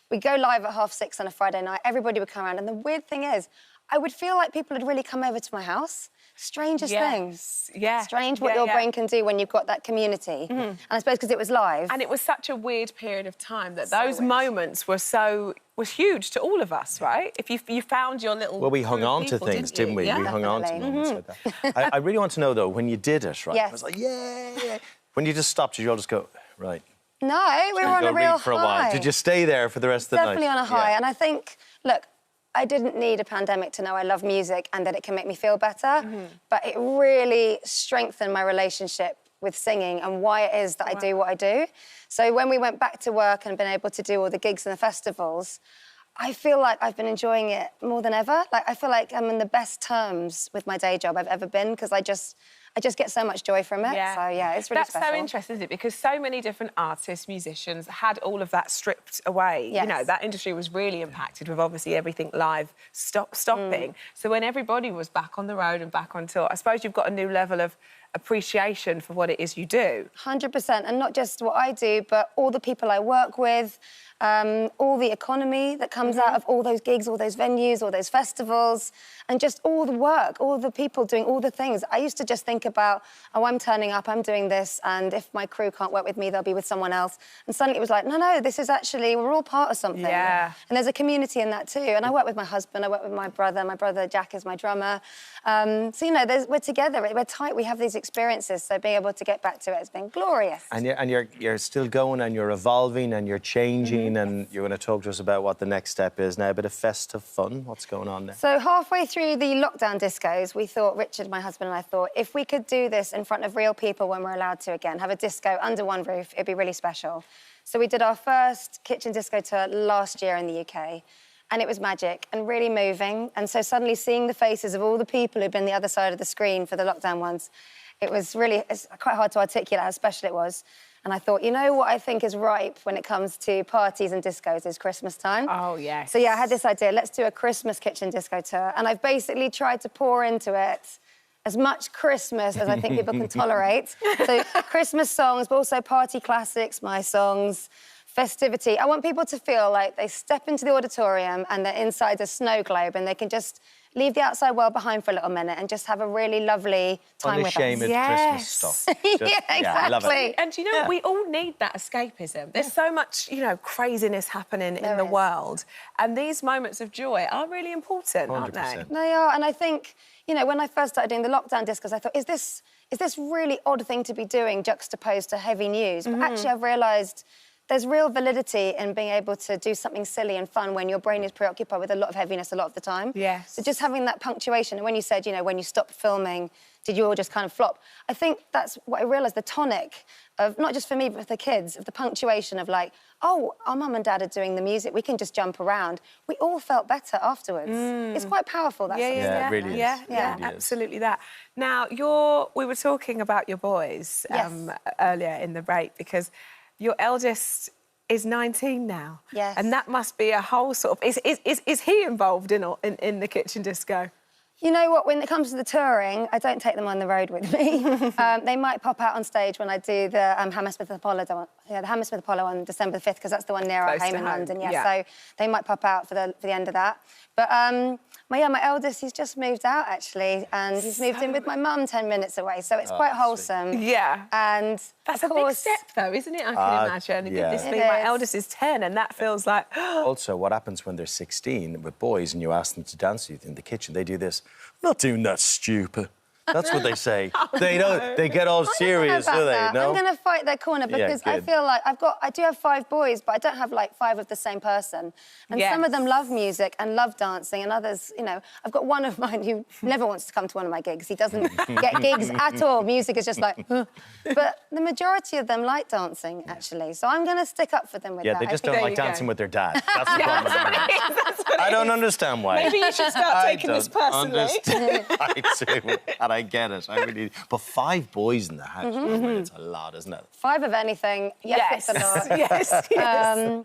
We'd go live at 6:30 on a Friday night. Everybody would come around, and the weird thing is, I would feel like people had really come over to my house. Strangest things. Yeah. Strange what your brain can do when you've got that community. And I suppose because it was live. And it was such a weird period of time that those moments was huge to all of us, right? If you found your little... Well, we hung on to things, didn't we? Yeah, we hung on to moments like that. I really want to know, though, when you did it, right? Yes. I was like, yeah. When you just stopped, did you all just go, right? No, we were on a real for a while. Did you stay there for the rest of the night? Definitely on a high. And I think, look, I didn't need a pandemic to know I love music and that it can make me feel better, but it really strengthened my relationship with singing and why it is that I do what I do. So when we went back to work and been able to do all the gigs and the festivals, I feel like I've been enjoying it more than ever. Like, I feel like I'm in the best terms with my day job I've ever been, because I just get so much joy from it. Yeah. So, yeah, it's really special. That's so interesting, isn't it? Because so many different artists, musicians had all of that stripped away. Yes. You know, that industry was really impacted with obviously everything live stopping. So when everybody was back on the road and back on tour, I suppose you've got a new level of appreciation for what it is you do. 100%, and not just what I do, but all the people I work with, all the economy that comes out of all those gigs, all those venues, all those festivals, and just all the work, all the people doing all the things. I used to just think about, oh, I'm turning up, I'm doing this, and if my crew can't work with me, they'll be with someone else. And suddenly it was like, no, this is actually, we're all part of something. Yeah. And there's a community in that too. And I work with my husband, I work with my brother Jack is my drummer. So, you know, we're together, we're tight, we have these experiences, so being able to get back to it has been glorious. And you're still going and you're evolving and you're changing and you're going to talk to us about what the next step is now. A bit of festive fun. What's going on there? So halfway through the lockdown discos, we thought, Richard, my husband, and I thought, if we could do this in front of real people when we're allowed to again, have a disco under one roof, it'd be really special. So we did our first kitchen disco tour last year in the UK. And it was magic and really moving. And so suddenly seeing the faces of all the people who'd been the other side of the screen for the lockdown ones, it's quite hard to articulate how special it was. And I thought, you know what I think is ripe when it comes to parties and discos is Christmas time. Oh, yes. So, yeah, I had this idea, let's do a Christmas kitchen disco tour. And I've basically tried to pour into it as much Christmas as I think people can tolerate. So Christmas songs, but also party classics, my songs, festivity. I want people to feel like they step into the auditorium and they're inside a snow globe and they can just leave the outside world behind for a little minute and just have a really lovely time with us. Unashamed Christmas stuff. Yeah, exactly. I love it. And, you know, we all need that escapism. There's so much, you know, craziness happening in the world. And these moments of joy are really important, aren't they? They are. And I think, you know, when I first started doing the lockdown discos, I thought, is this really odd thing to be doing juxtaposed to heavy news? But actually, I've realised there's real validity in being able to do something silly and fun when your brain is preoccupied with a lot of heaviness a lot of the time. Yes. So just having that punctuation, and when you said, you know, when you stopped filming, did you all just kind of flop? I think that's what I realised, the tonic of, not just for me, but for the kids, of the punctuation of like, oh, our mum and dad are doing the music, we can just jump around. We all felt better afterwards. It's quite powerful, that it really is. Yeah, It really is. absolutely that. Now, we were talking about your boys earlier in the break, because your eldest is 19 now. Yes. And that must be a whole sort of... Is he involved in the kitchen disco? You know what, when it comes to the touring, I don't take them on the road with me. They might pop out on stage when I do the Hammersmith Apollo, the Hammersmith Apollo on December 5th, because that's the one near our home in London. So they might pop out for the end of that. But my eldest, he's just moved out, actually, and he's moved in with my mum 10 minutes away, so it's quite wholesome. Sweet. Yeah. And that's of a course, big step, though, isn't it? I can imagine. Goodness me, my eldest is 10, and that feels like... Also, what happens when they're 16 with boys and you ask them to dance with you in the kitchen? They do this, I'm not doing that, stupid. That's what they say. They don't. They get all serious, do they? No? I'm going to fight their corner because I feel like I do have 5 boys, but I don't have like 5 of the same person. And some of them love music and love dancing, and others, you know, I've got one of mine who never wants to come to one of my gigs. He doesn't get gigs at all. Music is just like, huh. But the majority of them like dancing, actually. So I'm going to stick up for them with that. Yeah, they just don't like dancing with their dad. That's the problem. I don't understand why. Maybe you should start taking this personally. I do. And I get it. I really do. But 5 boys in the house, it's a lot, isn't it? 5 of anything. Yes, it's a lot. Yes.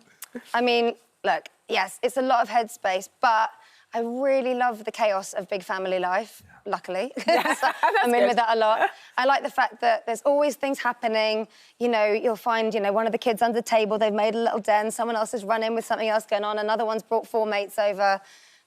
I mean, look, yes, it's a lot of headspace, but I really love the chaos of big family life, luckily. I'm in with that a lot. I like the fact that there's always things happening. You know, you'll find, you know, one of the kids under the table, they've made a little den, someone else has run in with something else going on, another one's brought 4 mates over.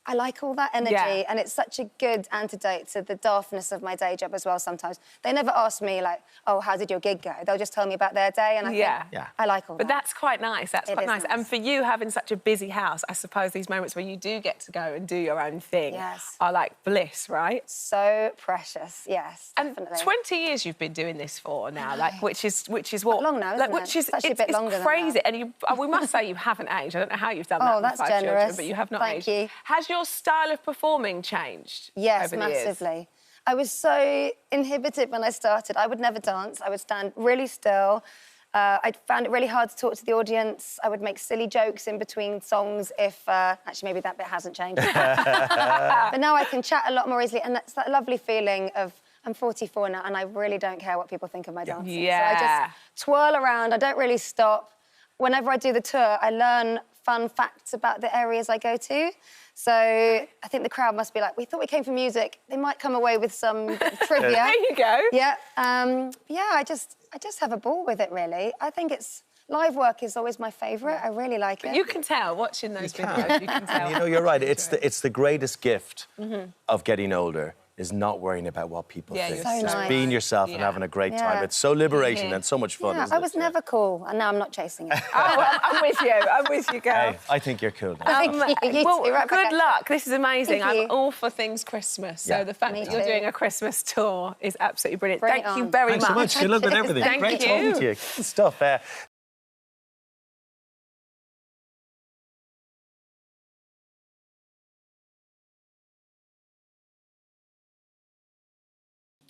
I like all that energy, and it's such a good antidote to the daftness of my day job as well sometimes. They never ask me, like, oh, how did your gig go? They'll just tell me about their day, and I think I like all that. But that's quite nice. That's quite nice. And for you, having such a busy house, I suppose these moments where you do get to go and do your own thing are like bliss, right? So precious, yes, definitely. And 20 years you've been doing this for now, like, which is what... long now, isn't it? Which is it's actually a bit longer crazy. than that. And we must say you haven't aged. I don't know how you've done that. Oh, that's with 5 generous. children, but you have not aged. Thank you. Has your style of performing changed? Yes, over the years? massively. I was so inhibited when I started. I would never dance. I would stand really still. I found it really hard to talk to the audience. I would make silly jokes in between songs if... actually, maybe that bit hasn't changed. But now I can chat a lot more easily, and that's that lovely feeling of... I'm 44 now, and I really don't care what people think of my dancing. Yeah. So I just twirl around. I don't really stop. Whenever I do the tour, I learn fun facts about the areas I go to. So I think the crowd must be like, we thought we came for music. They might come away with some trivia. There you go. Yeah. Yeah, I just have a ball with it, really. I think it's... Live work is always my favourite. I really like it. You can tell, watching those videos, you can tell. You know, you're right. It's the greatest gift of getting older, is not worrying about what people think. So Just nice. being yourself and having a great time. It's so liberating and so much fun, isn't I it? was never cool, and now I'm not chasing it. Oh, well, I'm with you, girl. Hey, I think you're cool now. Well, right back good at luck. This is amazing. Thank you. I'm all for things Christmas. So Yeah. the fact that you're too. doing a Christmas tour is absolutely brilliant. Bring it Thank you on. very Thanks so much. Good luck with everything. Thank Great you. talking to you. Good stuff.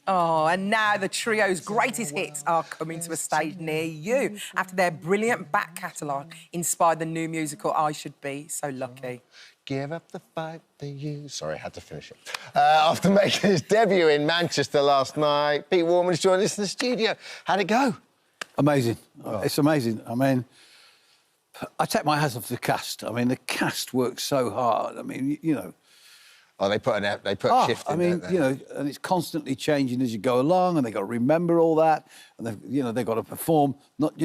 Oh, and now the trio's greatest hits are coming to a stage near you after their brilliant back catalogue inspired the new musical I Should Be So Lucky. Give up the fight for you. Sorry, I had to finish it. After making his debut in Manchester last night, Pete Warman's joined us in the studio. How'd it go? Amazing. It's amazing. I mean, I take my hat off to the cast. I mean, the cast works so hard. I mean, you know... Oh, they put a shift in, I mean, don't they? you know, and it's constantly changing as you go along, and they've got to remember all that, and they've got to perform, not,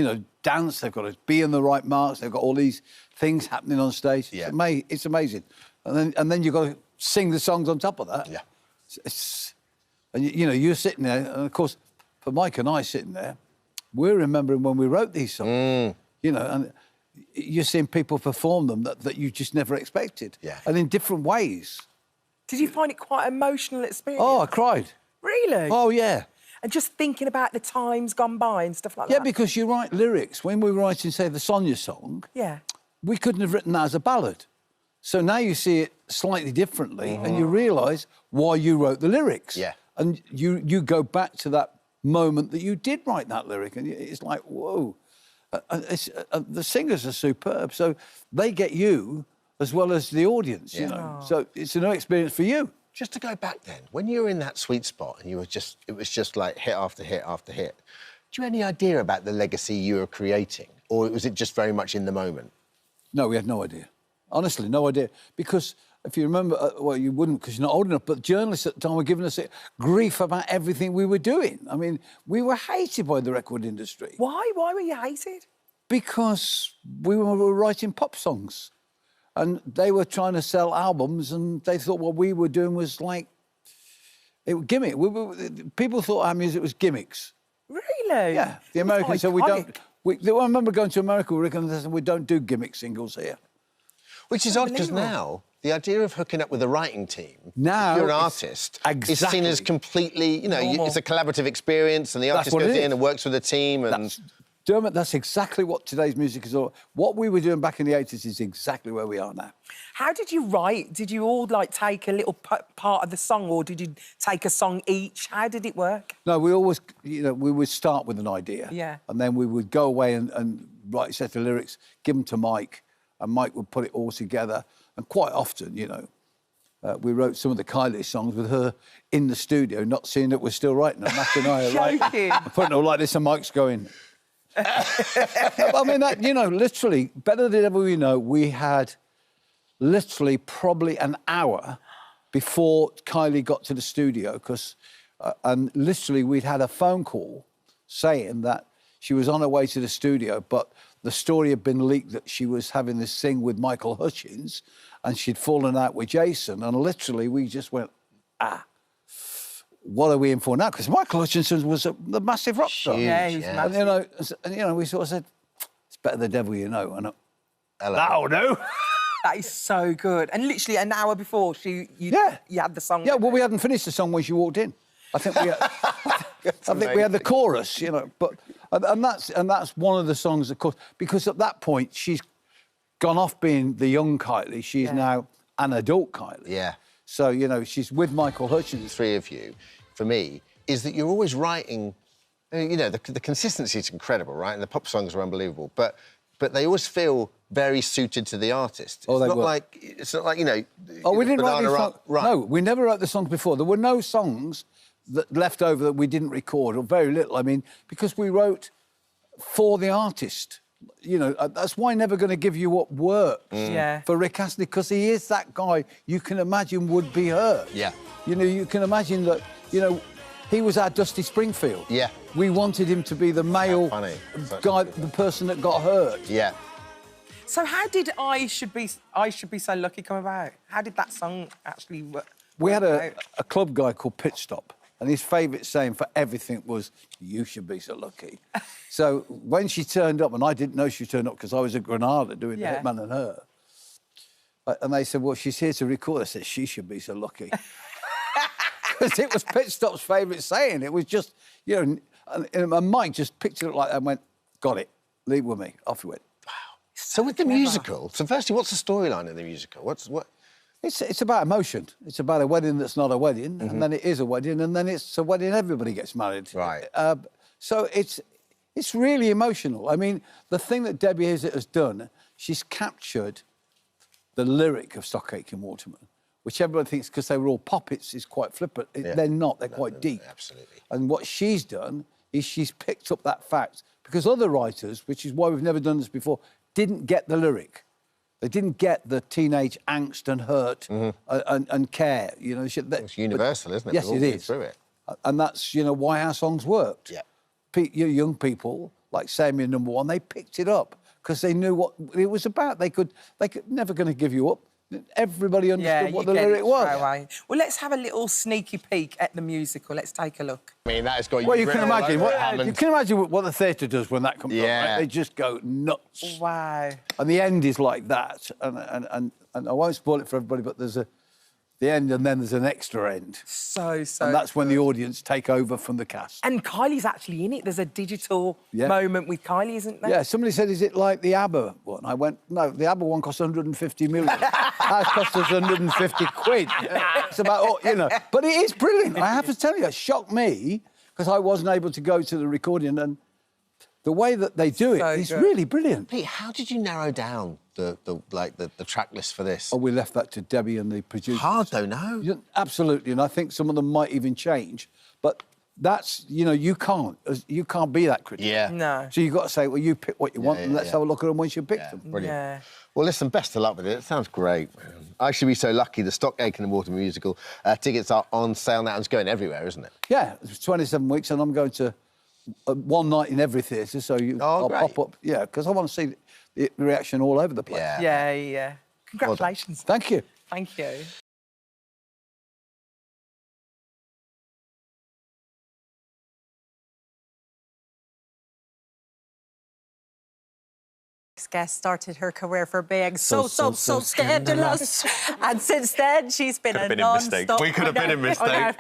dance, they've got to be in the right marks, they've got all these things happening on stage. Yeah. It's amazing. And then you've got to sing the songs on top of that. Yeah. And, you're sitting there, and, of course, for Mike and I sitting there, we're remembering when we wrote these songs, and you're seeing people perform them that you just never expected. Yeah. And in different ways. Did you find it quite an emotional experience? Oh, I cried. Really? Oh, yeah. And just thinking about the times gone by and stuff like that? Yeah, because you write lyrics. When we were writing, say, the Sonia song, we couldn't have written that as a ballad. So now you see it slightly differently and you realise why you wrote the lyrics. Yeah. And you go back to that moment that you did write that lyric and it's like, whoa. The singers are superb, so they get you as well as the audience, you know. So it's a new experience for you. Just to go back then, when you were in that sweet spot and it was just like hit after hit after hit, do you have any idea about the legacy you were creating? Or was it just very much in the moment? No, we had no idea. Honestly, no idea. Because if you remember, well, you wouldn't because you're not old enough, but journalists at the time were giving us grief about everything we were doing. I mean, we were hated by the record industry. Why? Why were you hated? Because we were writing pop songs. And they were trying to sell albums, and they thought what we were doing was like... gimmick. People thought our music was gimmicks. Really? Yeah. The Americans said we don't... I remember going to America, Rick, and they said we don't do gimmick singles here. Which is odd, because now, the idea of hooking up with a writing team, now, if you're an artist, is seen as completely, it's a collaborative experience, and the artist goes in and works with a team, and... Dermot, that's exactly what today's music is all. What we were doing back in the 80s is exactly where we are now. How did you write? Did you all, take a little part of the song, or did you take a song each? How did it work? No, we always, we would start with an idea. Yeah. And then we would go away and write a set of lyrics, give them to Mike, and Mike would put it all together. And quite often, we wrote some of the Kylie songs with her in the studio, not seeing that we're still writing them. Matt and I are putting it all like this, and Mike's going... I mean, literally, Better the Devil You Know, we had literally probably an hour before Kylie got to the studio, because, and literally we'd had a phone call saying that she was on her way to the studio, but the story had been leaked that she was having this thing with Michael Hutchins and she'd fallen out with Jason, and literally we just went, what are we in for now? Because Michael Hutchinson was the massive rock star. Yeah, he was massive. And, we sort of said, it's Better the Devil You Know. And that'll do. That is so good. And literally an hour before you had the song. Yeah, well, we hadn't finished the song when she walked in. I think we had the chorus, But and that's one of the songs, of course, because at that point she's gone off being the young Kylie. She's now an adult Kylie. Yeah. So, she's with Michael Hutchins. Three of you, for me, is that you're always writing. You know, the consistency is incredible, right? And the pop songs are unbelievable, but they always feel very suited to the artist. Oh, It's not like, you know... Oh, we didn't write these songs. Right. No, we never wrote the songs before. There were no songs that left over that we didn't record, or very little. I mean, because we wrote for the artist. You know, that's why Never Gonna Give You Up works for Rick Astley, because he is that guy you can imagine would be hurt. Yeah. You know, you can imagine that, you know, he was our Dusty Springfield. Yeah. We wanted him to be the male guy, the person that got hurt. Yeah. So how did I Should Be So Lucky come about? How did that song actually work? We had a club guy called Pit Stop, and his favourite saying for everything was, "You should be so lucky." So when she turned up, and I didn't know she turned up because I was at Granada doing the Hitman and Her, and they said, "Well, she's here to record." I said, "She should be so lucky." Because it was Pit Stop's favourite saying. It was just, you know, and Mike just picked it up like that and went, "Got it, leave it with me." Off he went. Wow. So with the musical, so firstly, what's the storyline in the musical? What? It's about emotion. It's about a wedding that's not a wedding, and then it is a wedding, and then it's a wedding everybody gets married. Right. So it's really emotional. I mean, the thing that Debbie Izzet has done, she's captured the lyric of Stock Aitken Waterman, which everybody thinks, because they were all poppets, is quite flippant. They're not. They're quite deep. Absolutely. And what she's done is she's picked up that fact, because other writers, which is why we've never done this before, didn't get the lyric. They didn't get the teenage angst and hurt and care. You know, it's universal, isn't it? Yes, it is. Through it. And that's, you know, why our songs worked. Yeah. Young people, like Sammy and Number One, they picked it up because they knew what it was about. They could Never Gonna Give You Up. Everybody understood what the lyric was. Well, let's have a little sneaky peek at the musical. Let's take a look. I mean, that has got you... Well, you can imagine what the theatre does when that comes on. Right? They just go nuts. Wow. And the end is like that. And I won't spoil it for everybody, but there's the end, and then there's an extra end. So And that's when the audience take over from the cast. And Kylie's actually in it. There's a digital moment with Kylie, isn't there? Yeah, somebody said, is it like the ABBA one? I went, no, the ABBA one cost 150 million. Ours cost us 150 quid. It's about, you know. But it is brilliant. I have to tell you, it shocked me, because I wasn't able to go to the recording, and the way that they do it is really brilliant. Pete, how did you narrow down the track list for this? Oh, we left that to Debbie and the producers. Hard though, no? Absolutely, and I think some of them might even change. But that's, you know, you can't be that critical. Yeah. No. So you've got to say, well, you pick what you want, and let's have a look at them once you pick them. Brilliant. Yeah. Well, listen, best of luck with it. It sounds great. I Should Be So Lucky, the Stock Aitken and Waterman musical. Tickets are on sale now, and it's going everywhere, isn't it? Yeah, it's 27 weeks, and I'm going to one night in every theatre, so I'll pop up. Yeah, because I want to see the reaction all over the place. Yeah. Congratulations. Well, thank you. Thank you. Guest started her career for being so scandalous, and since then she's been a non-stop. We could have been a mistake.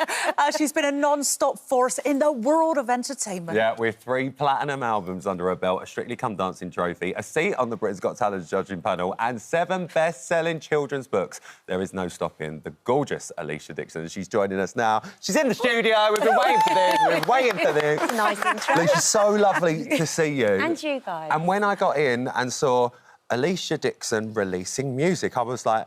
She's been a non-stop force in the world of entertainment. Yeah, with 3 platinum albums under her belt, a Strictly Come Dancing trophy, a seat on the Britain's Got Talent judging panel, and 7 best-selling children's books. There is no stopping the gorgeous Alicia Dixon. She's joining us now. She's in the studio. We've been waiting for this. We've been waiting for this. Nice intro. Alicia, so lovely to see you. And you guys. And when I got in and saw Alicia Dixon releasing music, I was like,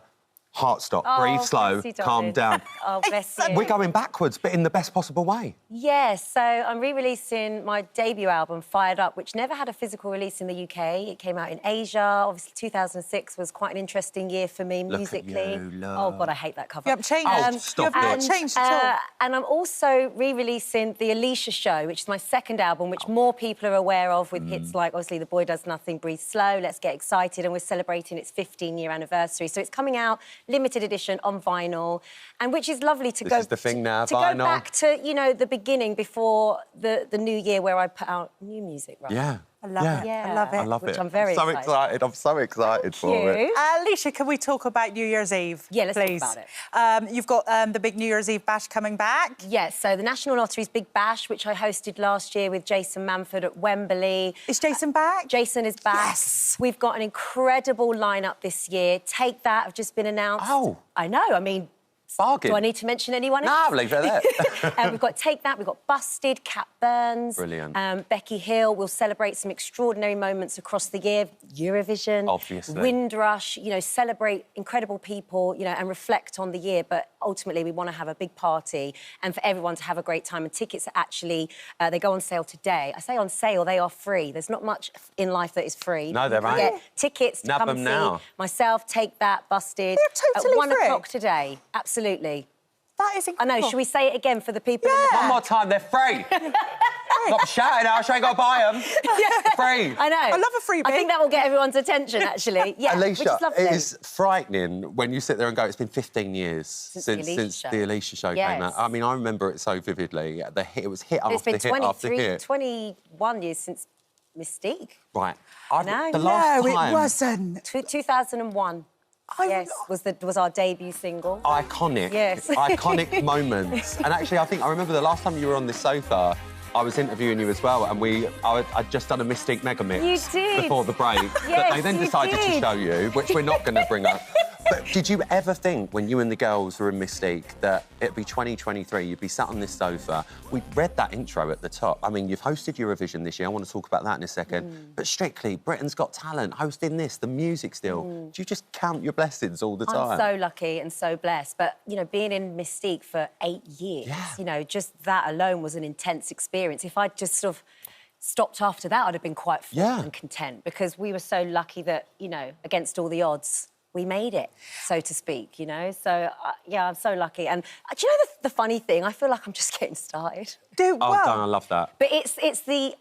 heart stop, breathe slow, calm down. Oh, bless you. We're going backwards, but in the best possible way. Yeah, so I'm re-releasing my debut album, Fired Up, which never had a physical release in the UK. It came out in Asia. Obviously, 2006 was quite an interesting year for me musically. Look at you, love. Oh, God, I hate that cover. You haven't changed. Stop you haven't changed at all. And I'm also re-releasing The Alicia Show, which is my second album, which more people are aware of, with hits like, obviously, The Boy Does Nothing, Breathe Slow, Let's Get Excited, and we're celebrating its 15-year anniversary. So it's coming out limited edition on vinyl, and which is lovely to This is the thing now, to vinyl. go back to, you know, the beginning before the new year where I put out new music, right? Yeah. I love it. Yeah. I love it. I love Which it. I'm very so excited. I'm so excited for it. Alicia, can we talk about New Year's Eve? Yeah, let's please? talk about it. You've got the big New Year's Eve bash coming back. Yes, so the National Lottery's Big Bash, which I hosted last year with Jason Manford at Wembley. Is Jason back? Jason is back. Yes. We've got an incredible lineup this year. Take That have just been announced. Oh. I know, I mean, Bargain. Do I need to mention anyone No, else? leave it there. We've got Take That, we've got Busted, Cat Burns. Brilliant. Becky Hill. We'll celebrate some extraordinary moments across the year. Eurovision. Obviously. Windrush, you know, celebrate incredible people, you know, and reflect on the year. But ultimately, we want to have a big party and for everyone to have a great time. And tickets are actually, they go on sale today. I say on sale, they are free. There's not much in life that is free. No, there ain't. Get tickets to Nab come them see now. myself, Take That, Busted. They're totally at 1 free. o'clock today. Absolutely. That is incredible. I know. Should we say it again for the people? In the One more time, they're free. Stop shouting, Ash, I ain't got to buy them. Free. I know. I love a freebie. I think that will get everyone's attention, actually. Yeah, which Alicia, is lovely. it is frightening when you sit there and go, it's been 15 years since the Alicia show came out. I mean, I remember it so vividly. It was hit after hit after hit. 21 years since Mystique. Right. No, the last time... it wasn't. 2001. Yes, was our debut single. Iconic. Yes. Iconic moments. And actually, I remember the last time you were on this sofa, I was interviewing you as well, and I'd just done a Mystique Mega Mix You did. before the break that they then decided to show you, which we're not going to bring up. But did you ever think, when you and the girls were in Mystique, that it'd be 2023, you'd be sat on this sofa? We read that intro at the top. I mean, you've hosted Eurovision this year. I want to talk about that in a second. But Strictly, Britain's Got Talent, hosting this, the music still. Do you just count your blessings all the time? I'm so lucky and so blessed. But, you know, being in Mystique for 8 years, you know, just that alone was an intense experience. If I'd just sort of stopped after that, I'd have been quite full and content, because we were so lucky that, you know, against all the odds, we made it, so to speak, you know? So, yeah, I'm so lucky. And do you know the funny thing? I feel like I'm just getting started. Oh, I love that. But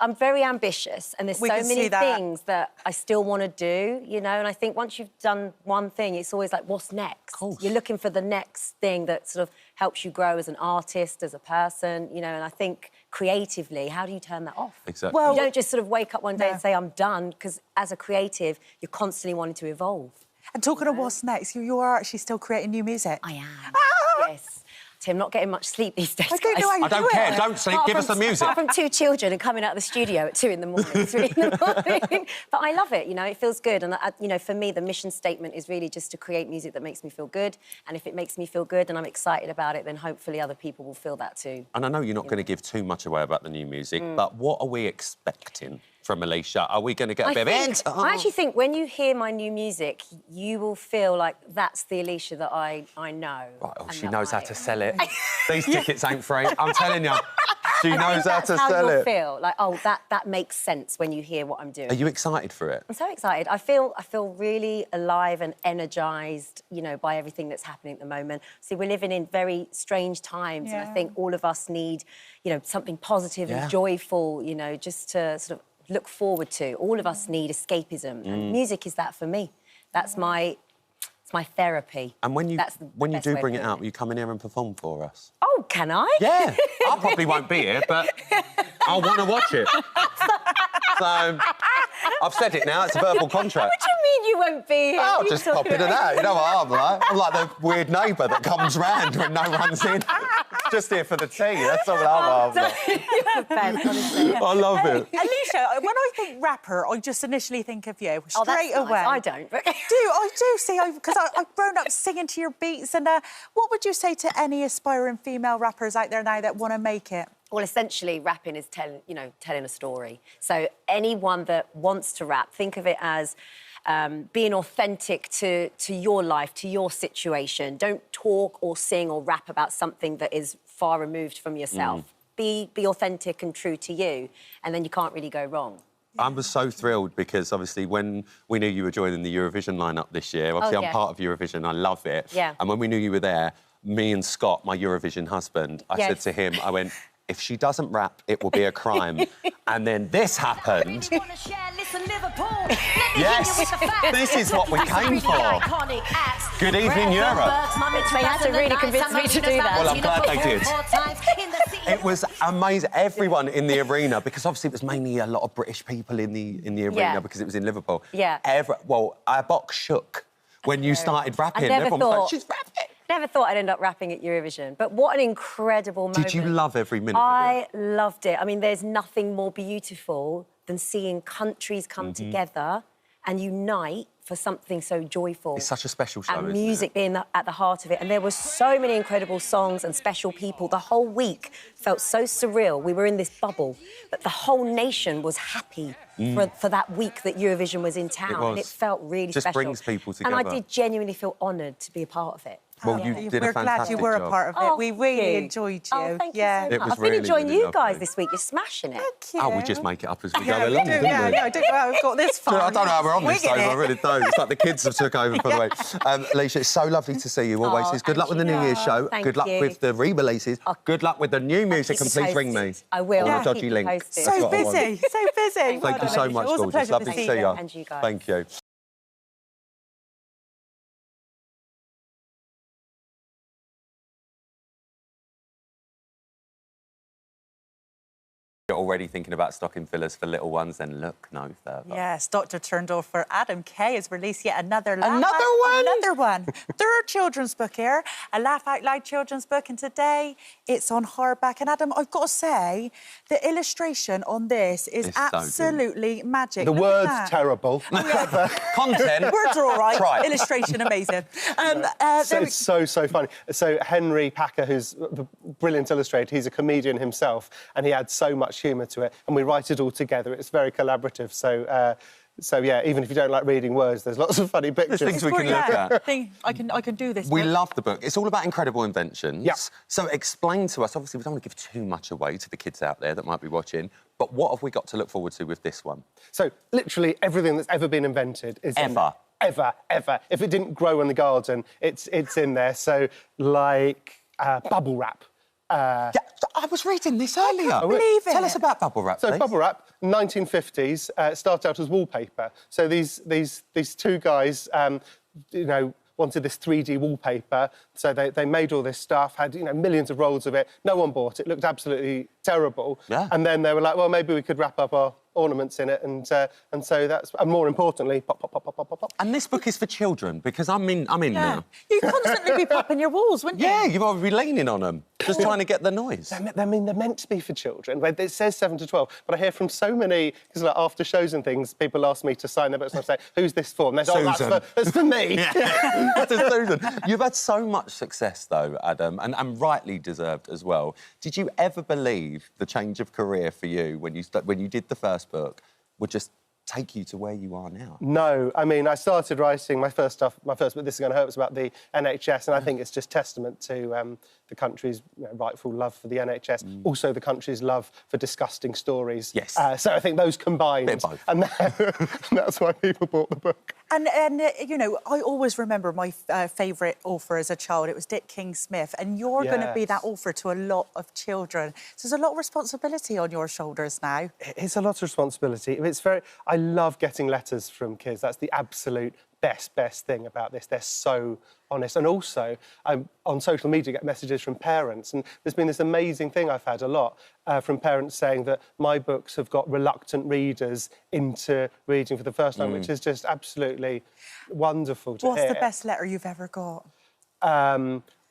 I'm very ambitious, and there's so many things that I still want to do, you know? And I think once you've done one thing, it's always like, what's next? You're looking for the next thing that sort of helps you grow as an artist, as a person, you know? And I think creatively, how do you turn that off? Exactly. Well, you don't just sort of wake up one day and say, I'm done, because as a creative, you're constantly wanting to evolve. And talking of what's next, you are actually still creating new music. I am. Yes. So I'm not getting much sleep these days. I don't know how you I don't care. Don't sleep. Give us the music. Apart from 2 children and coming out of the studio at 2 in the morning, 3 in the morning. But I love it, you know, it feels good. And, you know, for me, the mission statement is really just to create music that makes me feel good. And if it makes me feel good and I'm excited about it, then hopefully other people will feel that too. And I know you're not going to give too much away about the new music, but what are we expecting from Alicia? Are we going to get a bit of it? I actually think when you hear my new music, you will feel like that's the Alicia that I know. Right, she knows how to sell it. These tickets ain't free. I'm telling you, she knows how to sell you'll it. Feel like, oh, that makes sense when you hear what I'm doing. Are you excited for it? I'm so excited. I feel really alive and energised, you know, by everything that's happening at the moment. See, we're living in very strange times, and I think all of us need, you know, something positive and joyful, you know, just to sort of look forward to. All of us need escapism, and music is that for me. That's my therapy. And when you do bring it out, it. will you come in here and perform for us? Oh, can I? Yeah. I probably won't be here, but I'll want to watch it. So, I've said it now, it's a verbal contract. What do you mean you won't be here? I'll just pop in and out, you know what I'm like? I'm like the weird neighbour that comes round when no one's in. Just here for the tea, that's all I'm after. You're the best, honestly. I love it. Alicia, when I think rapper, I just initially think of you straight away. Nice. I don't. But... I do see, because I've grown up singing to your beats. And what would you say to any aspiring female rappers out there now that want to make it? Well, essentially, rapping is telling a story. So anyone that wants to rap, think of it as being authentic to your life, to your situation. Don't talk or sing or rap about something that is far removed from yourself. Be authentic and true to you, and then you can't really go wrong. I was so thrilled because, obviously, when we knew you were joining the Eurovision lineup this year, obviously I'm part of Eurovision, I love it. Yeah. And when we knew you were there, me and Scott, my Eurovision husband, I said to him, I went, if she doesn't rap, it will be a crime. And then this happened. Yes, this is what we came for. Good evening, Europe. They had to really convince me to do that. Well, I'm glad they did. It was amazing. Everyone in the arena, because obviously it was mainly a lot of British people in the arena because it was in Liverpool. Yeah. Our box shook when you started rapping. I never Everyone thought... was like, she's rapping. Never thought I'd end up rapping at Eurovision, but what an incredible moment. Did you love every minute of I loved it. I mean, there's nothing more beautiful than seeing countries come together and unite for something so joyful. It's such a special show, and isn't music it? being at the heart of it. And there were so many incredible songs and special people. The whole week felt so surreal. We were in this bubble, but the whole nation was happy for that week that Eurovision was in town. It was. And it felt really Just special. brings people together. And I did genuinely feel honoured to be a part of it. Well, you did We're a glad fantastic you were job. a part of it. Oh, We thank really you. enjoyed you. Oh, thank yeah. you so It much. was I've been really, enjoying really you lovely. guys this week. You're smashing it. Thank you. Oh, we just make it up as we Yeah, go we along, do, don't yeah, we? no, I don't know how we've got this far. I don't know how we're on this, Wigging though. it. I really don't. It's like the kids have took over, by the way. Alicia, it's so lovely to see you always. Oh, Good luck with the New Year's show. Thank Good luck you. with the re-releases. Good luck with the new music. keep And you please ring me. posted. I will. On Yeah. a dodgy Keep you link. posted. That's So what I want. busy, so busy. Thank you so much, It was a gorgeous. pleasure Lovely to to see see you. you. And you guys. Thank you. You're already thinking about stocking fillers for little ones, then look no further. Yes, Dr. Turndorf for Adam Kay has released yet another laugh Another one? Another one. Third children's book here, a Laugh Out Loud children's book, and today it's on hardback. And Adam, I've got to say, the illustration on this is It's so good. absolutely magic. The Look at word's that. terrible. Content. Words are all right. Try. Illustration amazing. It's so funny. So Henry Packer, who's a brilliant illustrator, he's a comedian himself, and he adds so much humour to it, and we write it all together. It's very collaborative. So yeah, even if you don't like reading words, there's lots of funny pictures. There's things we can look at. I can do this. We book. love the book. It's all about incredible inventions. Yeah. So explain to us, obviously we don't want to give too much away to the kids out there that might be watching, but what have we got to look forward to with this one? So literally everything that's ever been invented is in Ever? there. Ever. If it didn't grow in the garden, it's in there. So like bubble wrap. Yeah, I was reading this earlier. believe it. Tell us about bubble wrap, So please. bubble wrap, 1950s, started out as wallpaper. So these two guys, wanted this 3D wallpaper. So they made all this stuff, had millions of rolls of it. No one bought it. Looked absolutely terrible. Yeah. And then they were like, well, maybe we could wrap up our ornaments in it, and so that's, and more importantly, pop, pop, pop, pop, pop, pop, pop. And this book is for children because I'm in now. You'd constantly be popping your walls, wouldn't you? Yeah, you ought to be leaning on them, just trying to get the noise. I mean, they're meant to be for children. It says 7 to 12, but I hear from so many, because like after shows and things, people ask me to sign their books, and I say, who's this for? And they say, oh, that's for me. Yeah. That's Susan. You've had so much success, though, Adam, and rightly deserved as well. Did you ever believe the change of career for you when you did the first book would just take you to where you are now? No, I mean, I started writing my first book, This Is Going to Hurt, was about the NHS, and I think it's just testament to the country's rightful love for the NHS, also the country's love for disgusting stories. Yes. So I think those combined, Bit of both. and that's why people bought the book. And I always remember my favourite author as a child. It was Dick King-Smith, and you're going to be that author to a lot of children. So there's a lot of responsibility on your shoulders now. It's a lot of responsibility. I love getting letters from kids. That's the absolute best thing about this. They're so honest. And also, on social media, I get messages from parents. And there's been this amazing thing I've had a lot from parents saying that my books have got reluctant readers into reading for the first time, which is just absolutely wonderful to hear. What's the best letter you've ever got?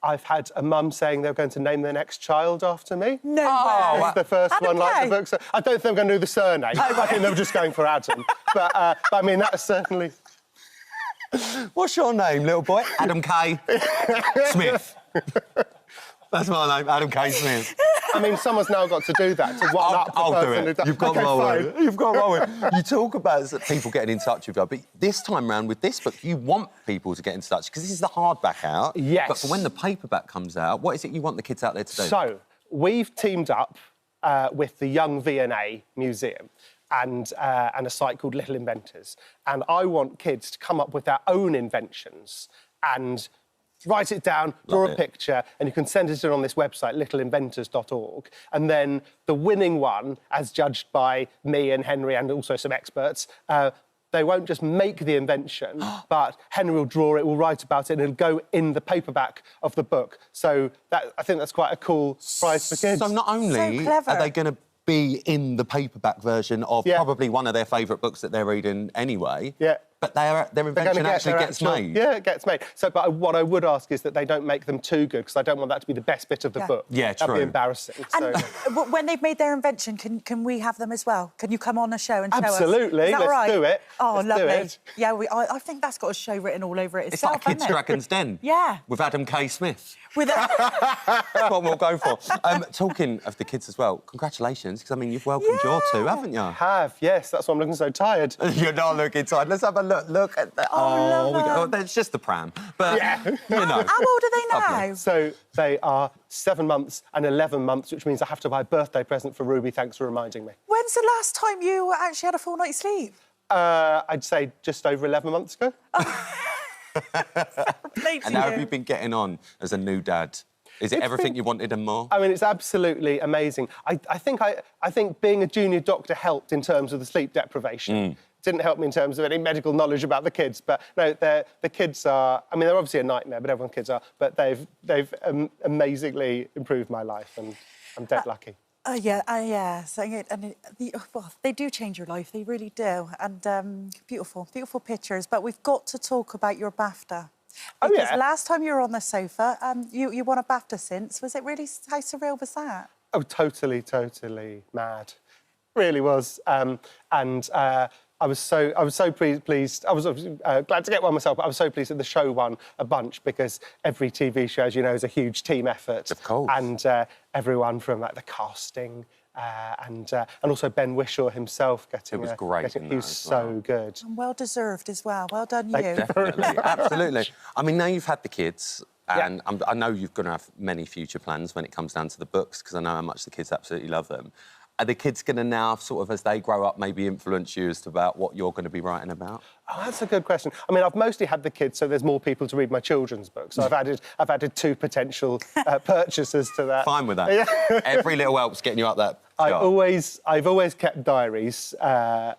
I've had a mum saying they're going to name their next child after me. No way. It's the first Adam one, like Kay. the book. So I don't think I'm going to do the surname. I think they were just going for Adam. But I mean, that's certainly... What's your name, little boy? Adam Kay Smith. That's my name, Adam Kay Smith. I mean, someone's now got to do that, to one up the I'll do person it. who... You've got Okay, one fine. with it. You've got one with it. You talk about people getting in touch with you, but this time round with this book, you want people to get in touch because this is the hardback out. Yes. But for when the paperback comes out, what is it you want the kids out there to do? So, we've teamed up with the Young V&A Museum and a site called Little Inventors. And I want kids to come up with their own inventions and write it down, draw a picture, and you can send it in on this website, littleinventors.org. And then the winning one, as judged by me and Henry and also some experts, they won't just make the invention, but Henry will draw it, will write about it, and it'll go in the paperback of the book. So I think that's quite a cool prize for kids. So not only are they going to be in the paperback version of probably one of their favourite books that they're reading anyway, But their invention actually gets made. Yeah, it gets made. So, but what I would ask is that they don't make them too good, because I don't want that to be the best bit of the book. Yeah, true. That'd be embarrassing. And when they've made their invention, can we have them as well? Can you come on a show and show us? Absolutely. Is that Let's right? do it. Oh, Let's lovely. do it. Yeah, I think that's got a show written all over it It's itself, like Kids' hasn't it? Dragon's Den. Yeah. With Adam K. Smith. With That's what we'll go for. Talking of the kids as well, congratulations, because, I mean, you've welcomed your two, haven't you? I have, yes. That's why I'm looking so tired. You're not looking tired. Let's have a look. Look at that. That's just the pram. But, yeah. you know. How old are they now? Lovely. So they are 7 months and 11 months, which means I have to buy a birthday present for Ruby. Thanks for reminding me. When's the last time you actually had a full night's sleep? I'd say just over 11 months ago. And how have you been getting on as a new dad? Is it everything you wanted and more? I mean, it's absolutely amazing. I think being a junior doctor helped in terms of the sleep deprivation. Didn't help me in terms of any medical knowledge about the kids, but no, the kids are. I mean, they're obviously a nightmare, but everyone's kids are. But they've amazingly improved my life, and I'm dead lucky. Yeah. So, well, they do change your life. They really do. And beautiful pictures. But we've got to talk about your BAFTA. Because last time you were on the sofa, you won a BAFTA since. Was it really, how surreal was that? Oh, totally mad. Really was. I was so pleased. I was glad to get one myself, but I was so pleased that the show won a bunch, because every TV show, as you know, is a huge team effort. Of course. And everyone from like the casting and also Ben Whishaw himself getting. It was great. He was so good. And well deserved as well. Well done, you. Definitely, absolutely. I mean, now you've had the kids, and I know you're going to have many future plans when it comes down to the books, because I know how much the kids absolutely love them. Are the kids going to now, sort of, as they grow up, maybe influence you as to about what you're going to be writing about? Oh, that's a good question. I mean, I've mostly had the kids, so there's more people to read my children's books. So I've added 2 potential purchasers to that. Fine with that. Yeah. Every little help's getting you up that. I've always kept diaries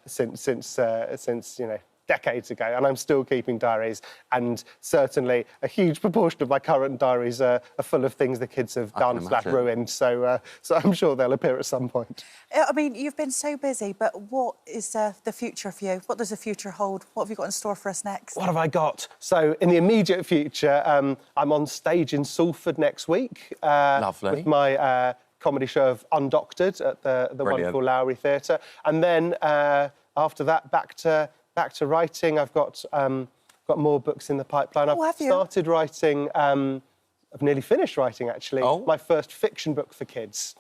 since you know, decades ago, and I'm still keeping diaries, and certainly a huge proportion of my current diaries are full of things the kids have done / ruined, so I'm sure they'll appear at some point. I mean, you've been so busy, but what is the future for you? What does the future hold? What have you got in store for us next? What have I got? So, in the immediate future, I'm on stage in Salford next week. Lovely. With my comedy show of Undoctored at the wonderful Lowry Theatre. And then, after that, back to writing. I've got more books in the pipeline. I've started writing. I've nearly finished writing, actually. My first fiction book for kids.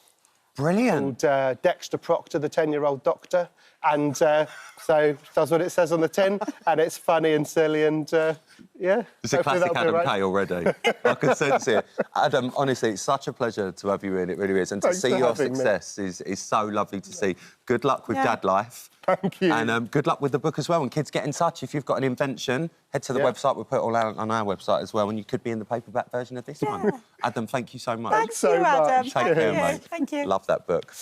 Brilliant. Called Dexter Proctor, the 10-year-old doctor. And so it does what it says on the tin, and it's funny and silly, and yeah. It's a classic Adam Kay already. I can sense it. Adam, honestly, it's such a pleasure to have you in. It really is. And to see your success is so lovely to see. Good luck with dad life. Thank you. And good luck with the book as well. And kids, get in touch. If you've got an invention, head to the website. We'll put it all out on our website as well. And you could be in the paperback version of this one. Adam, thank you so much. Thanks so much. Adam. Take care, mate. Thank you. Love that book.